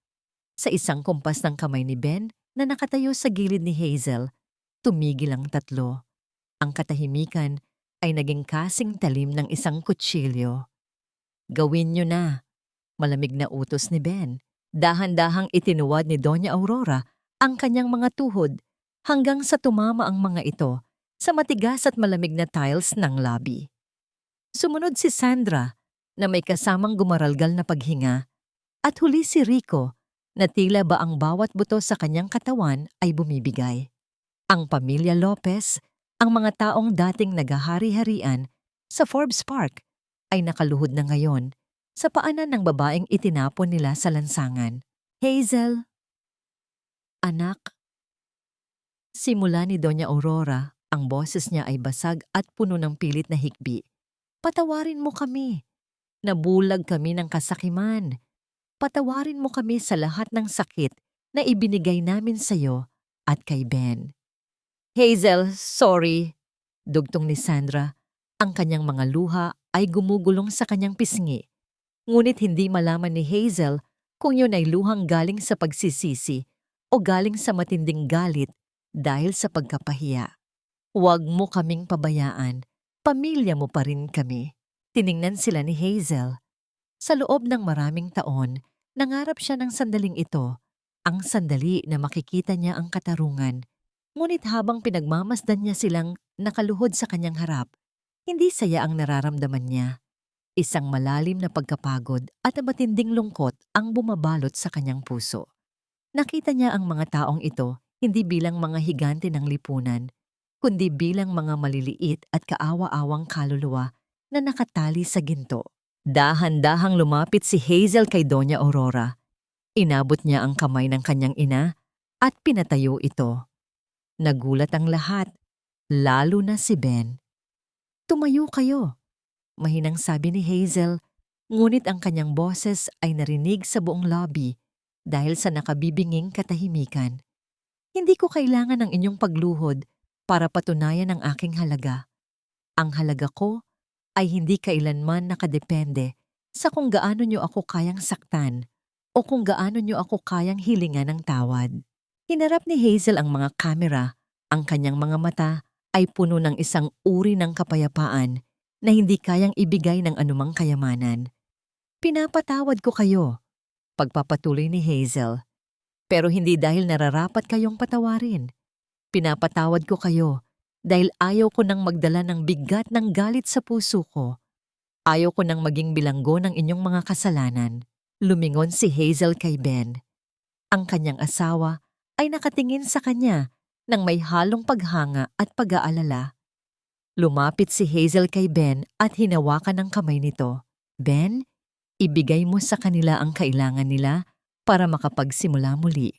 A: Sa isang kumpas ng kamay ni Ben na nakatayo sa gilid ni Hazel, tumigil ang 3. Ang katahimikan ay naging kasing talim ng isang kutsilyo. "Gawin niyo na," malamig na utos ni Ben. Dahan-dahang itinuwad ni Doña Aurora ang kanyang mga tuhod hanggang sa tumama ang mga ito sa matigas at malamig na tiles ng lobby. Sumunod si Sandra na may kasamang gumaralgal na paghinga, at huli si Rico na tila ba ang bawat buto sa kanyang katawan ay bumibigay. Ang pamilya Lopez, ang mga taong dating nagahari-harian sa Forbes Park, ay nakaluhod na ngayon sa paanan ng babaeng itinapon nila sa lansangan. "Hazel, anak." Simula ni Doña Aurora, ang boses niya ay basag at puno ng pilit na hikbi. "Patawarin mo kami. Nabulag kami ng kasakiman. Patawarin mo kami sa lahat ng sakit na ibinigay namin sa'yo at kay Ben." "Hazel, sorry," dugtong ni Sandra. Ang kanyang mga luha ay gumugulong sa kanyang pisngi. Ngunit hindi malaman ni Hazel kung yun ay luhang galing sa pagsisisi o galing sa matinding galit dahil sa pagkapahiya. "Huwag mo kaming pabayaan. Pamilya mo pa rin kami." Tiningnan sila ni Hazel. Sa loob ng maraming taon, nangarap siya ng sandaling ito, ang sandali na makikita niya ang katarungan. Ngunit habang pinagmamasdan niya silang nakaluhod sa kanyang harap, hindi saya ang nararamdaman niya. Isang malalim na pagkapagod at matinding lungkot ang bumabalot sa kanyang puso. Nakita niya ang mga taong ito hindi bilang mga higante ng lipunan, kundi bilang mga maliliit at kaawa-awang kaluluwa na nakatali sa ginto. Dahan-dahang lumapit si Hazel kay Doña Aurora. Inabot niya ang kamay ng kanyang ina at pinatayo ito. Nagulat ang lahat, lalo na si Ben. "Tumayo kayo," mahinang sabi ni Hazel, ngunit ang kanyang boses ay narinig sa buong lobby dahil sa nakabibinging katahimikan. "Hindi ko kailangan ng inyong pagluhod para patunayan ang aking halaga. Ang halaga ko ay hindi kailanman nakadepende sa kung gaano niyo ako kayang saktan o kung gaano niyo ako kayang hilingan ng tawad." Hinarap ni Hazel ang mga kamera. Ang kanyang mga mata ay puno ng isang uri ng kapayapaan na hindi kayang ibigay ng anumang kayamanan. "Pinapatawad ko kayo," pagpapatuloy ni Hazel. "Pero hindi dahil nararapat kayong patawarin. Pinapatawad ko kayo dahil ayaw ko nang magdala ng bigat ng galit sa puso ko. Ayaw ko nang maging bilanggo ng inyong mga kasalanan." Lumingon si Hazel kay Ben. Ang kanyang asawa ay nakatingin sa kanya nang may halong paghanga at pag-aalala. Lumapit si Hazel kay Ben at hinawakan ang kamay nito. "Ben, ibigay mo sa kanila ang kailangan nila para makapagsimula muli."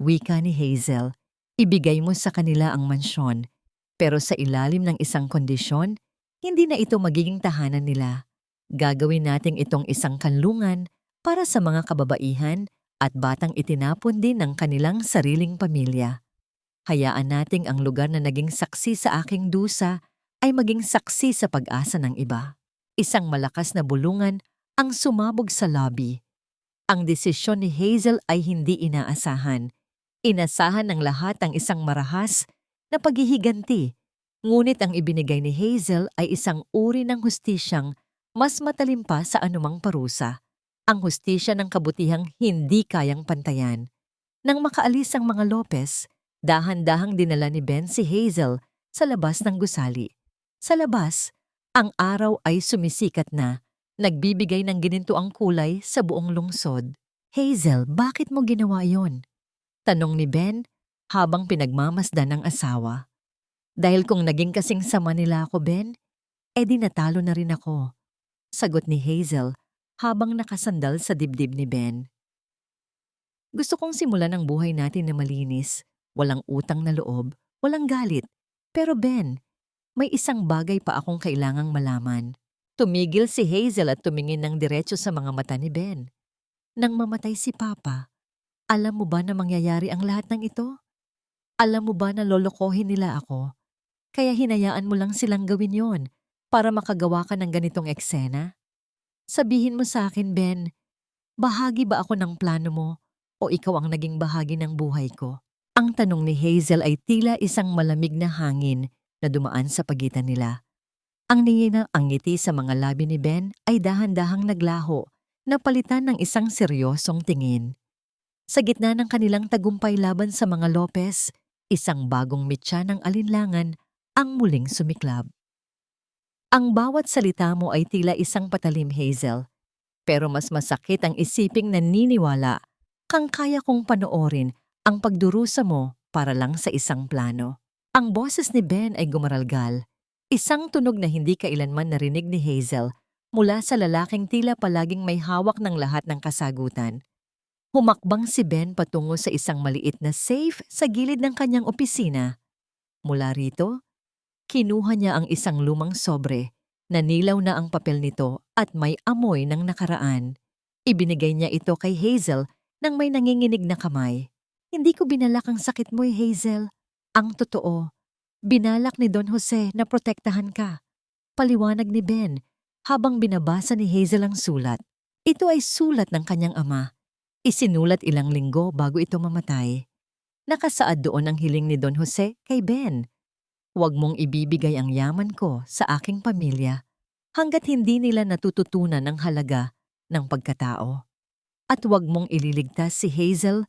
A: Wika ni Hazel. "Ibigay mo sa kanila ang mansyon, pero sa ilalim ng isang kondisyon, hindi na ito magiging tahanan nila. Gagawin nating itong isang kanlungan para sa mga kababaihan at batang itinapon din ng kanilang sariling pamilya. Hayaan nating ang lugar na naging saksi sa aking dusa ay maging saksi sa pag-asa ng iba." Isang malakas na bulungan ang sumabog sa lobby. Ang desisyon ni Hazel ay hindi inaasahan. Inasahan ng lahat ang isang marahas na paghihiganti. Ngunit ang ibinigay ni Hazel ay isang uri ng hustisyang mas matalim pa sa anumang parusa. Ang hustisya ng kabutihang hindi kayang pantayan. Nang makaalis ang mga Lopez, dahan-dahang dinala ni Ben si Hazel sa labas ng gusali. Sa labas, ang araw ay sumisikat na, nagbibigay ng ginintuang kulay sa buong lungsod. Hazel, bakit mo ginawa yon? Tanong ni Ben habang pinagmamasdan ng asawa. Dahil kung naging kasing sama nila ako, Ben, edi natalo na rin ako. Sagot ni Hazel habang nakasandal sa dibdib ni Ben. Gusto kong simulan ang buhay natin na malinis, walang utang na loob, walang galit. Pero Ben, may isang bagay pa akong kailangang malaman. Tumigil si Hazel at tumingin ng diretso sa mga mata ni Ben. Nang mamatay si Papa, alam mo ba na mangyayari ang lahat ng ito? Alam mo ba na lolokohin nila ako? Kaya hinayaan mo lang silang gawin yon para makagawa ka ng ganitong eksena? Sabihin mo sa akin, Ben, bahagi ba ako ng plano mo o ikaw ang naging bahagi ng buhay ko? Ang tanong ni Hazel ay tila isang malamig na hangin na dumaan sa pagitan nila. Ang ngiti sa mga labi ni Ben ay dahan-dahang naglaho, napalitan ng isang seryosong tingin. Sa gitna ng kanilang tagumpay laban sa mga Lopez, isang bagong mitya ng alinlangan ang muling sumiklab. Ang bawat salita mo ay tila isang patalim, Hazel, pero mas masakit ang isiping naniniwala kang kaya kong panoorin ang pagdurusa mo para lang sa isang plano. Ang boses ni Ben ay gumaralgal, isang tunog na hindi kailanman narinig ni Hazel mula sa lalaking tila palaging may hawak ng lahat ng kasagutan. Humakbang si Ben patungo sa isang maliit na safe sa gilid ng kanyang opisina. Mula rito, kinuha niya ang isang lumang sobre, nanilaw na ang papel nito at may amoy ng nakaraan. Ibinigay niya ito kay Hazel nang may nanginginig na kamay. Hindi ko binalak ang sakit mo, Hazel. Ang totoo, binalak ni Don Jose na protektahan ka. Paliwanag ni Ben habang binabasa ni Hazel ang sulat. Ito ay sulat ng kanyang ama. Isinulat ilang linggo bago ito mamatay. Nakasaad doon ang hiling ni Don Jose kay Ben. Huwag mong ibibigay ang yaman ko sa aking pamilya hanggat hindi nila natututunan ang halaga ng pagkatao. At huwag mong ililigtas si Hazel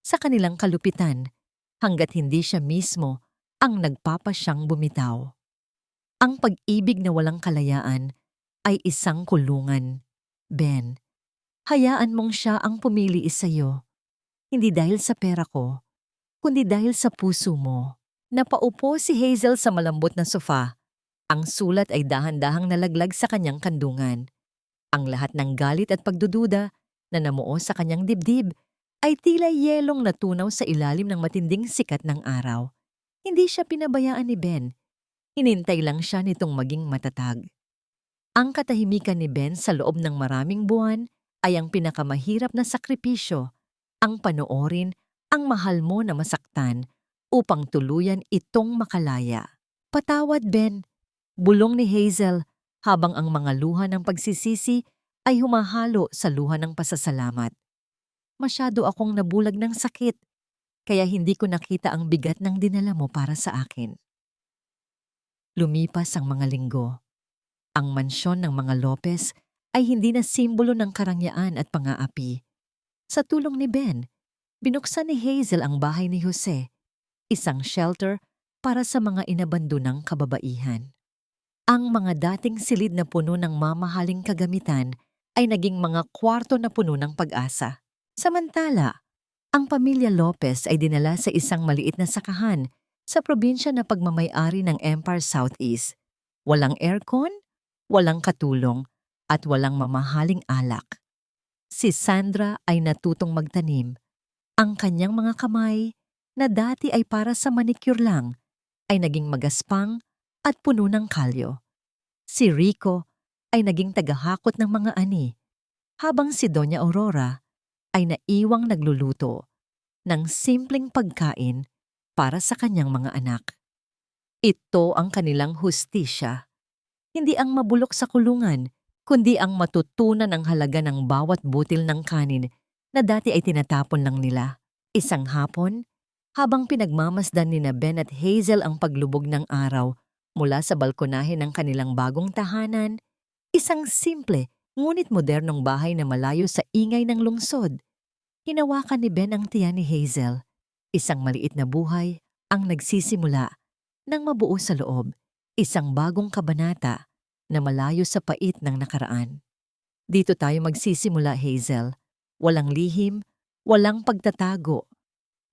A: sa kanilang kalupitan hanggat hindi siya mismo ang nagpapasyang bumitaw. Ang pag-ibig na walang kalayaan ay isang kulungan. Ben, hayaan mong siya ang pumili sa'yo. Hindi dahil sa pera ko, kundi dahil sa puso mo. Napaupo si Hazel sa malambot na sofa. Ang sulat ay dahan-dahang nalaglag sa kanyang kandungan. Ang lahat ng galit at pagdududa na namuo sa kanyang dibdib ay tila yelong natunaw sa ilalim ng matinding sikat ng araw. Hindi siya pinabayaan ni Ben. Hinintay lang siya nitong maging matatag. Ang katahimikan ni Ben sa loob ng maraming buwan ay ang pinakamahirap na sakripisyo, ang panoorin ang mahal mo na masaktan upang tuluyan itong makalaya. Patawad, Ben, bulong ni Hazel habang ang mga luha ng pagsisisi ay humahalo sa luha ng pasasalamat. Masyado akong nabulag ng sakit, kaya hindi ko nakita ang bigat ng dinala mo para sa akin. Lumipas ang mga linggo. Ang mansyon ng mga Lopez ay hindi na simbolo ng karangyaan at pang-aapi. Sa tulong ni Ben, binuksan ni Hazel ang bahay ni Jose, isang shelter para sa mga inabandonang kababaihan. Ang mga dating silid na puno ng mamahaling kagamitan ay naging mga kwarto na puno ng pag-asa. Samantala, ang pamilya Lopez ay dinala sa isang maliit na sakahan sa probinsya na pagmamay-ari ng Empire Southeast. Walang aircon, walang katulong, at walang mamahaling alak. Si Sandra ay natutong magtanim. Ang kanyang mga kamay, na dati ay para sa manicure lang, ay naging magaspang at puno ng kalyo. Si Rico ay naging tagahakot ng mga ani, habang si Doña Aurora ay naiwang nagluluto ng simpleng pagkain para sa kanyang mga anak. Ito ang kanilang hustisya. Hindi ang mabulok sa kulungan, kundi ang matutunan ang halaga ng bawat butil ng kanin na dati ay tinatapon lang nila. Isang hapon, habang pinagmamasdan ni na Ben at Hazel ang paglubog ng araw mula sa balkonahe ng kanilang bagong tahanan, isang simple ngunit modernong bahay na malayo sa ingay ng lungsod. Hinawakan ni Ben ang tiyan ni Hazel. Isang maliit na buhay ang nagsisimula nang mabuo sa loob, isang bagong kabanata na malayo sa pait ng nakaraan. Dito tayo magsisimula, Hazel. Walang lihim, walang pagtatago.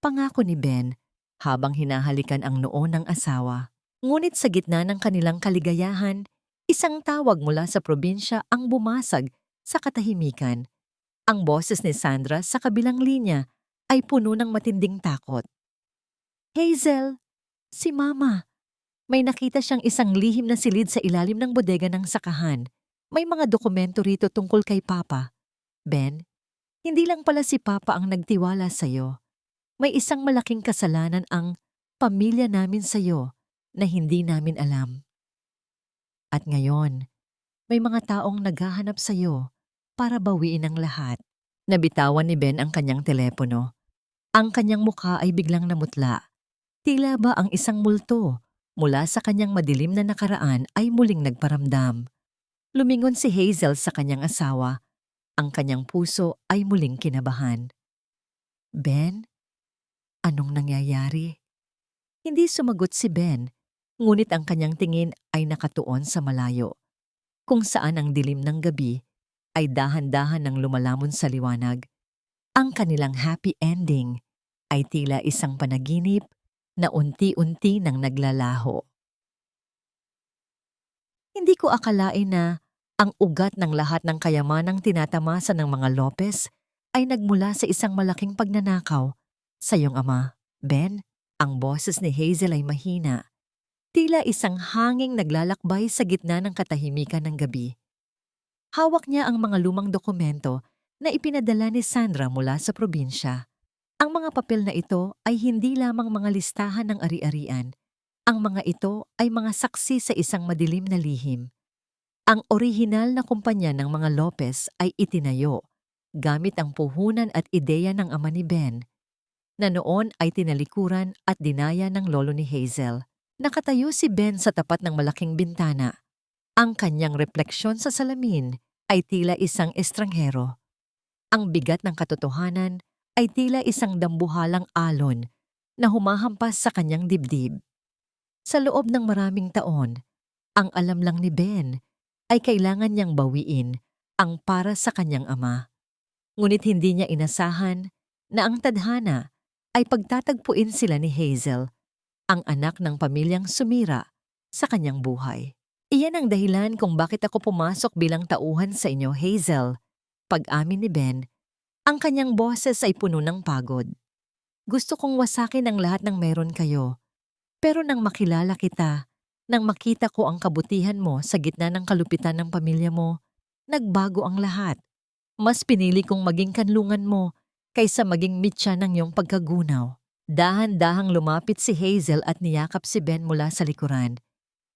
A: Pangako ni Ben habang hinahalikan ang noo ng asawa. Ngunit sa gitna ng kanilang kaligayahan, isang tawag mula sa probinsya ang bumasag sa katahimikan. Ang boses ni Sandra sa kabilang linya ay puno ng matinding takot. Hazel, si Mama. May nakita siyang isang lihim na silid sa ilalim ng bodega ng sakahan. May mga dokumento rito tungkol kay Papa. Ben, hindi lang pala si Papa ang nagtiwala sa'yo. May isang malaking kasalanan ang pamilya namin sa'yo na hindi namin alam. At ngayon, may mga taong naghahanap sa'yo para bawiin ang lahat. Nabitawan ni Ben ang kanyang telepono. Ang kanyang mukha ay biglang namutla. Tila ba ang isang multo mula sa kanyang madilim na nakaraan ay muling nagparamdam. Lumingon si Hazel sa kanyang asawa. Ang kanyang puso ay muling kinabahan. Ben, anong nangyayari? Hindi sumagot si Ben, ngunit ang kanyang tingin ay nakatuon sa malayo, kung saan ang dilim ng gabi ay dahan-dahan ng lumalamon sa liwanag. Ang kanilang happy ending ay tila isang panaginip na unti-unti nang naglalaho. Hindi ko akalain na ang ugat ng lahat ng kayamanang tinatamasa ng mga Lopez ay nagmula sa isang malaking pagnanakaw sa iyong ama. Ben, ang boses ni Hazel ay mahina. Tila isang hanging naglalakbay sa gitna ng katahimikan ng gabi. Hawak niya ang mga lumang dokumento na ipinadala ni Sandra mula sa probinsya. Ang mga papel na ito ay hindi lamang mga listahan ng ari-arian. Ang mga ito ay mga saksi sa isang madilim na lihim. Ang orihinal na kumpanya ng mga Lopez ay itinayo gamit ang puhunan at ideya ng ama ni Ben, na noon ay tinalikuran at dinaya ng lolo ni Hazel. Nakatayo si Ben sa tapat ng malaking bintana. Ang kanyang refleksyon sa salamin ay tila isang estranghero. Ang bigat ng katotohanan ay tila isang dambuhalang alon na humahampas sa kanyang dibdib. Sa loob ng maraming taon, ang alam lang ni Ben ay kailangan niyang bawiin ang para sa kanyang ama. Ngunit hindi niya inasahan na ang tadhana ay pagtatagpuin sila ni Hazel, ang anak ng pamilyang sumira sa kanyang buhay. Iyan ang dahilan kung bakit ako pumasok bilang tauhan sa inyo, Hazel. Pag-amin ni Ben, ang kanyang boses ay puno ng pagod. Gusto kong wasakin ang lahat ng meron kayo. Pero nang makilala kita, nang makita ko ang kabutihan mo sa gitna ng kalupitan ng pamilya mo, nagbago ang lahat. Mas pinili kong maging kanlungan mo kaysa maging mitya ng iyong pagkagunaw. Dahan-dahang lumapit si Hazel at niyakap si Ben mula sa likuran.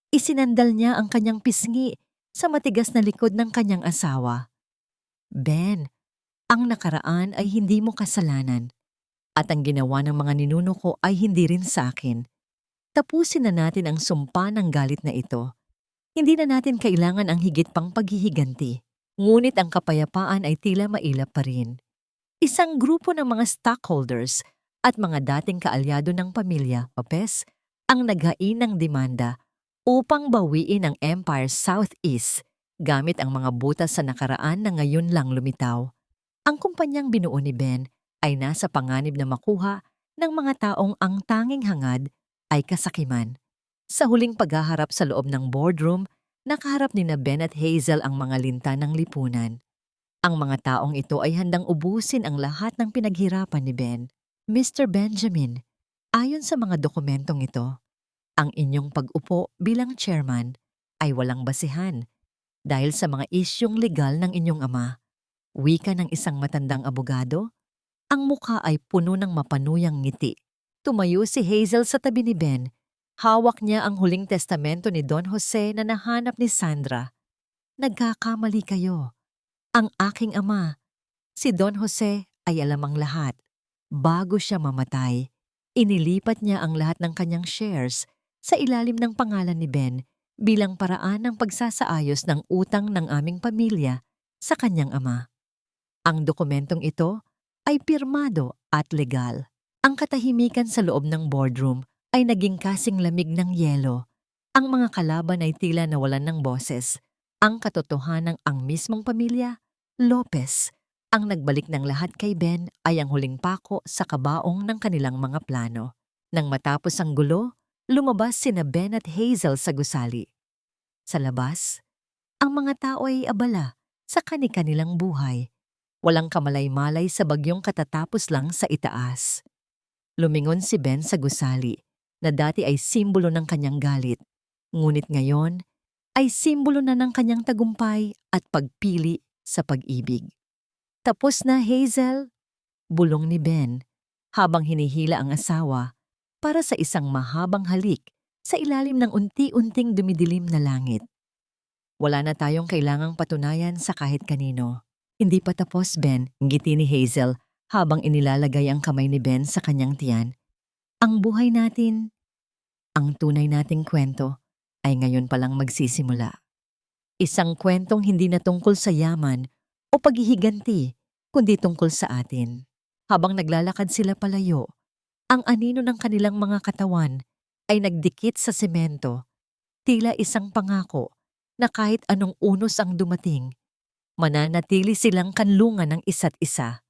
A: Isinandal niya ang kanyang pisngi sa matigas na likod ng kanyang asawa. Ben, ang nakaraan ay hindi mo kasalanan. At ang ginawa ng mga ninuno ko ay hindi rin sa akin. Tapusin na natin ang sumpa ng galit na ito. Hindi na natin kailangan ang higit pang paghihiganti. Ngunit ang kapayapaan ay tila mailap pa rin. Isang grupo ng mga stockholders at mga dating kaalyado ng pamilya, Lopez, ang naghain ng demanda upang bawiin ang Empire Southeast gamit ang mga butas sa nakaraan na ngayon lang lumitaw. Ang kumpanyang binuo ni Ben ay nasa panganib na makuha ng mga taong ang tanging hangad ay kasakiman. Sa huling paghaharap sa loob ng boardroom, nakaharap ni na Ben at Hazel ang mga linta ng lipunan. Ang mga taong ito ay handang ubusin ang lahat ng pinaghirapan ni Ben. Mr. Benjamin, ayon sa mga dokumentong ito, ang inyong pag-upo bilang chairman ay walang basihan dahil sa mga isyong legal ng inyong ama. Wika ng isang matandang abogado, ang mukha ay puno ng mapanuyang ngiti. Tumayo si Hazel sa tabi ni Ben. Hawak niya ang huling testamento ni Don Jose na nahanap ni Sandra. Nagkakamali kayo. Ang aking ama, si Don Jose ay alam ang lahat. Bago siya mamatay, inilipat niya ang lahat ng kanyang shares sa ilalim ng pangalan ni Ben bilang paraan ng pagsasaayos ng utang ng aming pamilya sa kanyang ama. Ang dokumentong ito ay pirmado at legal. Ang katahimikan sa loob ng boardroom ay naging kasing lamig ng yelo. Ang mga kalaban ay tila nawalan ng boses. Ang katotohanang ang mismong pamilya, Lopez, ang nagbalik ng lahat kay Ben ay ang huling pako sa kabaong ng kanilang mga plano. Nang matapos ang gulo, lumabas sina Ben at Hazel sa gusali. Sa labas, ang mga tao ay abala sa kani-kanilang buhay. Walang kamalay-malay sa bagyong katatapos lang sa itaas. Lumingon si Ben sa gusali na dati ay simbolo ng kanyang galit. Ngunit ngayon ay simbolo na ng kanyang tagumpay at pagpili sa pag-ibig. Tapos na, Hazel, bulong ni Ben habang hinihila ang asawa para sa isang mahabang halik sa ilalim ng unti-unting dumidilim na langit. Wala na tayong kailangang patunayan sa kahit kanino. Hindi pa tapos, Ben, ngiti ni Hazel habang inilalagay ang kamay ni Ben sa kanyang tiyan. Ang buhay natin, ang tunay nating kwento, ay ngayon palang magsisimula. Isang kwentong hindi na tungkol sa yaman o paghihiganti, kundi tungkol sa atin. Habang naglalakad sila palayo, ang anino ng kanilang mga katawan ay nagdikit sa semento, tila isang pangako na kahit anong unos ang dumating, mananatili silang kanlungan ng isa't isa.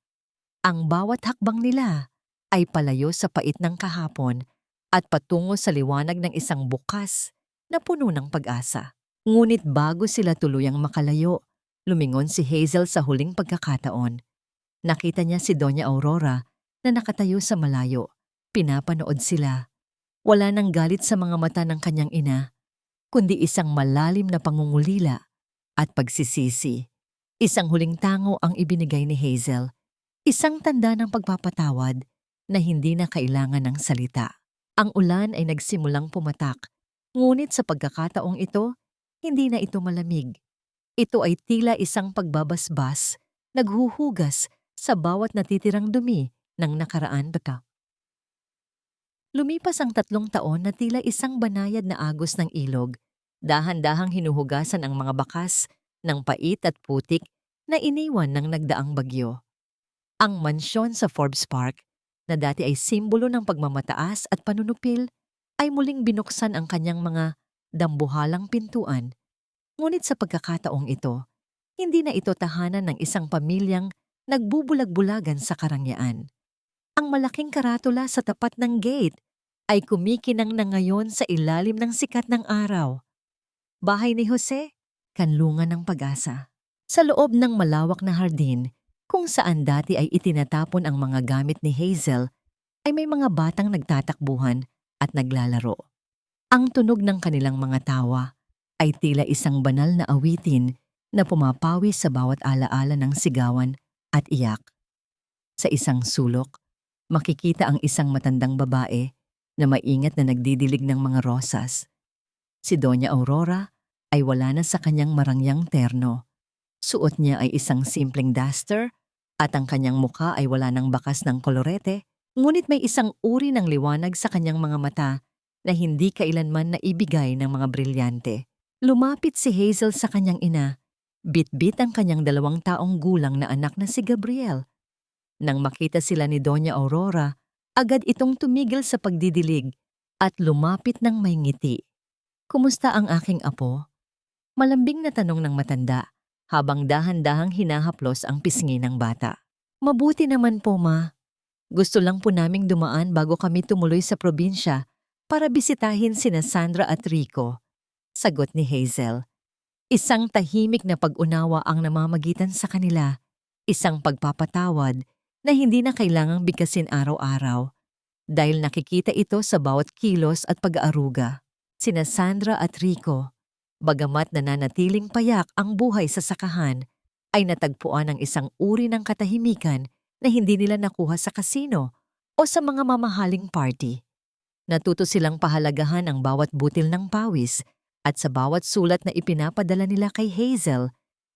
A: Ang bawat hakbang nila ay palayo sa pait ng kahapon at patungo sa liwanag ng isang bukas na puno ng pag-asa. Ngunit bago sila tuluyang makalayo, lumingon si Hazel sa huling pagkakataon. Nakita niya si Doña Aurora na nakatayo sa malayo. Pinapanood sila. Wala nang galit sa mga mata ng kanyang ina, kundi isang malalim na pangungulila at pagsisisi. Isang huling tango ang ibinigay ni Hazel. Isang tanda ng pagpapatawad na hindi na kailangan ng salita. Ang ulan ay nagsimulang pumatak, ngunit sa pagkakataong ito, hindi na ito malamig. Ito ay tila isang pagbabasbas, naghuhugas sa bawat natitirang dumi ng nakaraan baka. Lumipas ang 3 taon na tila isang banayad na agos ng ilog, dahan-dahang hinuhugasan ang mga bakas ng pait at putik na iniwan ng nagdaang bagyo. Ang mansyon sa Forbes Park, na dati ay simbolo ng pagmamataas at panunupil, ay muling binuksan ang kanyang mga dambuhalang pintuan. Ngunit sa pagkakataong ito, hindi na ito tahanan ng isang pamilyang nagbubulag-bulagan sa karangyaan. Ang malaking karatula sa tapat ng gate ay kumikinang na ngayon sa ilalim ng sikat ng araw. Bahay ni Jose, kanlungan ng pag-asa. Sa loob ng malawak na hardin, kung saan dati ay itinatapon ang mga gamit ni Hazel, ay may mga batang nagtatakbuhan at naglalaro. Ang tunog ng kanilang mga tawa ay tila isang banal na awitin na pumapawi sa bawat alaala ng sigawan at iyak. Sa isang sulok, makikita ang isang matandang babae na maingat na nagdidilig ng mga rosas. Si Doña Aurora ay wala na sa kanyang marangyang terno. Suot niya ay isang simpleng duster at ang kanyang mukha ay wala ng bakas ng kolorete, ngunit may isang uri ng liwanag sa kanyang mga mata na hindi kailanman naibigay ng mga brilyante. Lumapit si Hazel sa kanyang ina, bit-bit ang kanyang 2 taong gulang na anak na si Gabriel. Nang makita sila ni Doña Aurora, agad itong tumigil sa pagdidilig at lumapit ng may ngiti. "Kumusta ang aking apo?" Malambing na tanong ng matanda habang dahan-dahang hinahaplos ang pisngi ng bata. "Mabuti naman po, ma. Gusto lang po naming dumaan bago kami tumuloy sa probinsya para bisitahin sina Sandra at Rico," sagot ni Hazel. Isang tahimik na pag-unawa ang namamagitan sa kanila, isang pagpapatawad na hindi na kailangang bigkasin araw-araw dahil nakikita ito sa bawat kilos at pag-aaruga. Sina Sandra at Rico, bagamat nananatiling payak ang buhay sa sakahan, ay natagpuan ng isang uri ng katahimikan na hindi nila nakuha sa kasino o sa mga mamahaling party. Natuto silang pahalagahan ang bawat butil ng pawis at sa bawat sulat na ipinapadala nila kay Hazel,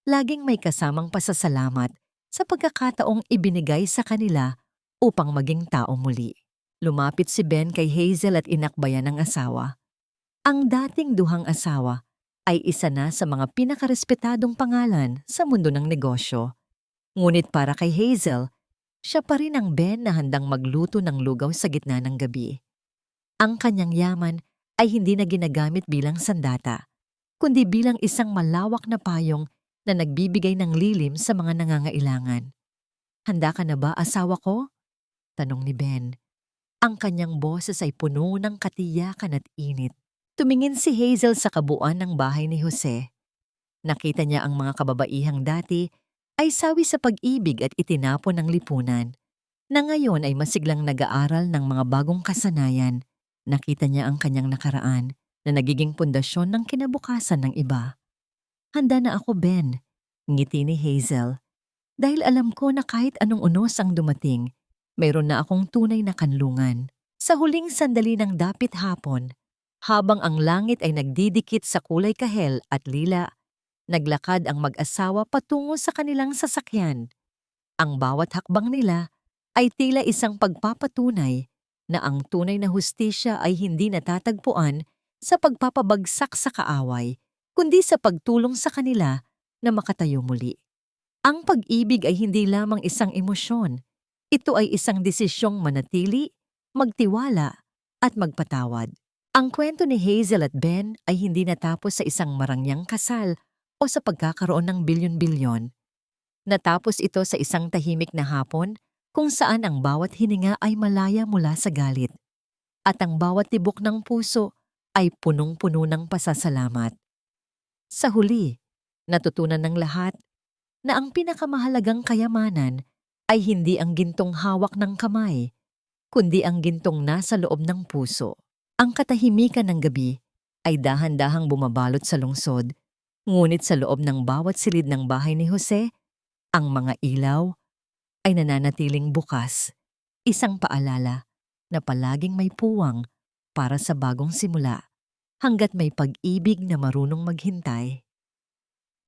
A: laging may kasamang pasasalamat sa pagkakataong ibinigay sa kanila upang maging tao muli. Lumapit si Ben kay Hazel at inakbayan ang asawa. Ang dating duhang asawa ay isa na sa mga pinakarespetadong pangalan sa mundo ng negosyo. Ngunit para kay Hazel, siya pa rin ang Ben na handang magluto ng lugaw sa gitna ng gabi. Ang kanyang yaman ay hindi na ginagamit bilang sandata, kundi bilang isang malawak na payong na nagbibigay ng lilim sa mga nangangailangan. "Handa ka na ba, asawa ko?" tanong ni Ben. Ang kanyang boses ay puno ng katiyakan at init. Tumingin si Hazel sa kabuuan ng bahay ni Jose. Nakita niya ang mga kababaihang dati ay sawi sa pag-ibig at itinapon ng lipunan, na ngayon ay masiglang nag-aaral ng mga bagong kasanayan. Nakita niya ang kanyang nakaraan na nagiging pundasyon ng kinabukasan ng iba. "Handa na ako, Ben," ngiti ni Hazel. "Dahil alam ko na kahit anong unos ang dumating, mayroon na akong tunay na kanlungan." Sa huling sandali ng dapit hapon, habang ang langit ay nagdidikit sa kulay kahel at lila, naglakad ang mag-asawa patungo sa kanilang sasakyan. Ang bawat hakbang nila ay tila isang pagpapatunay na ang tunay na hustisya ay hindi natatagpuan sa pagpapabagsak sa kaaway, kundi sa pagtulong sa kanila na makatayo muli. Ang pag-ibig ay hindi lamang isang emosyon. Ito ay isang desisyong manatili, magtiwala, at magpatawad. Ang kwento ni Hazel at Ben ay hindi natapos sa isang marangyang kasal o sa pagkakaroon ng bilyon-bilyon. Natapos ito sa isang tahimik na hapon kung saan ang bawat hininga ay malaya mula sa galit at ang bawat tibok ng puso ay punong-puno ng pasasalamat. Sa huli, natutunan ng lahat na ang pinakamahalagang kayamanan ay hindi ang gintong hawak ng kamay, kundi ang gintong nasa loob ng puso. Ang katahimikan ng gabi ay dahan-dahang bumabalot sa lungsod, ngunit sa loob ng bawat silid ng bahay ni Jose, ang mga ilaw ay nananatiling bukas, isang paalala na palaging may puwang para sa bagong simula hanggat may pag-ibig na marunong maghintay.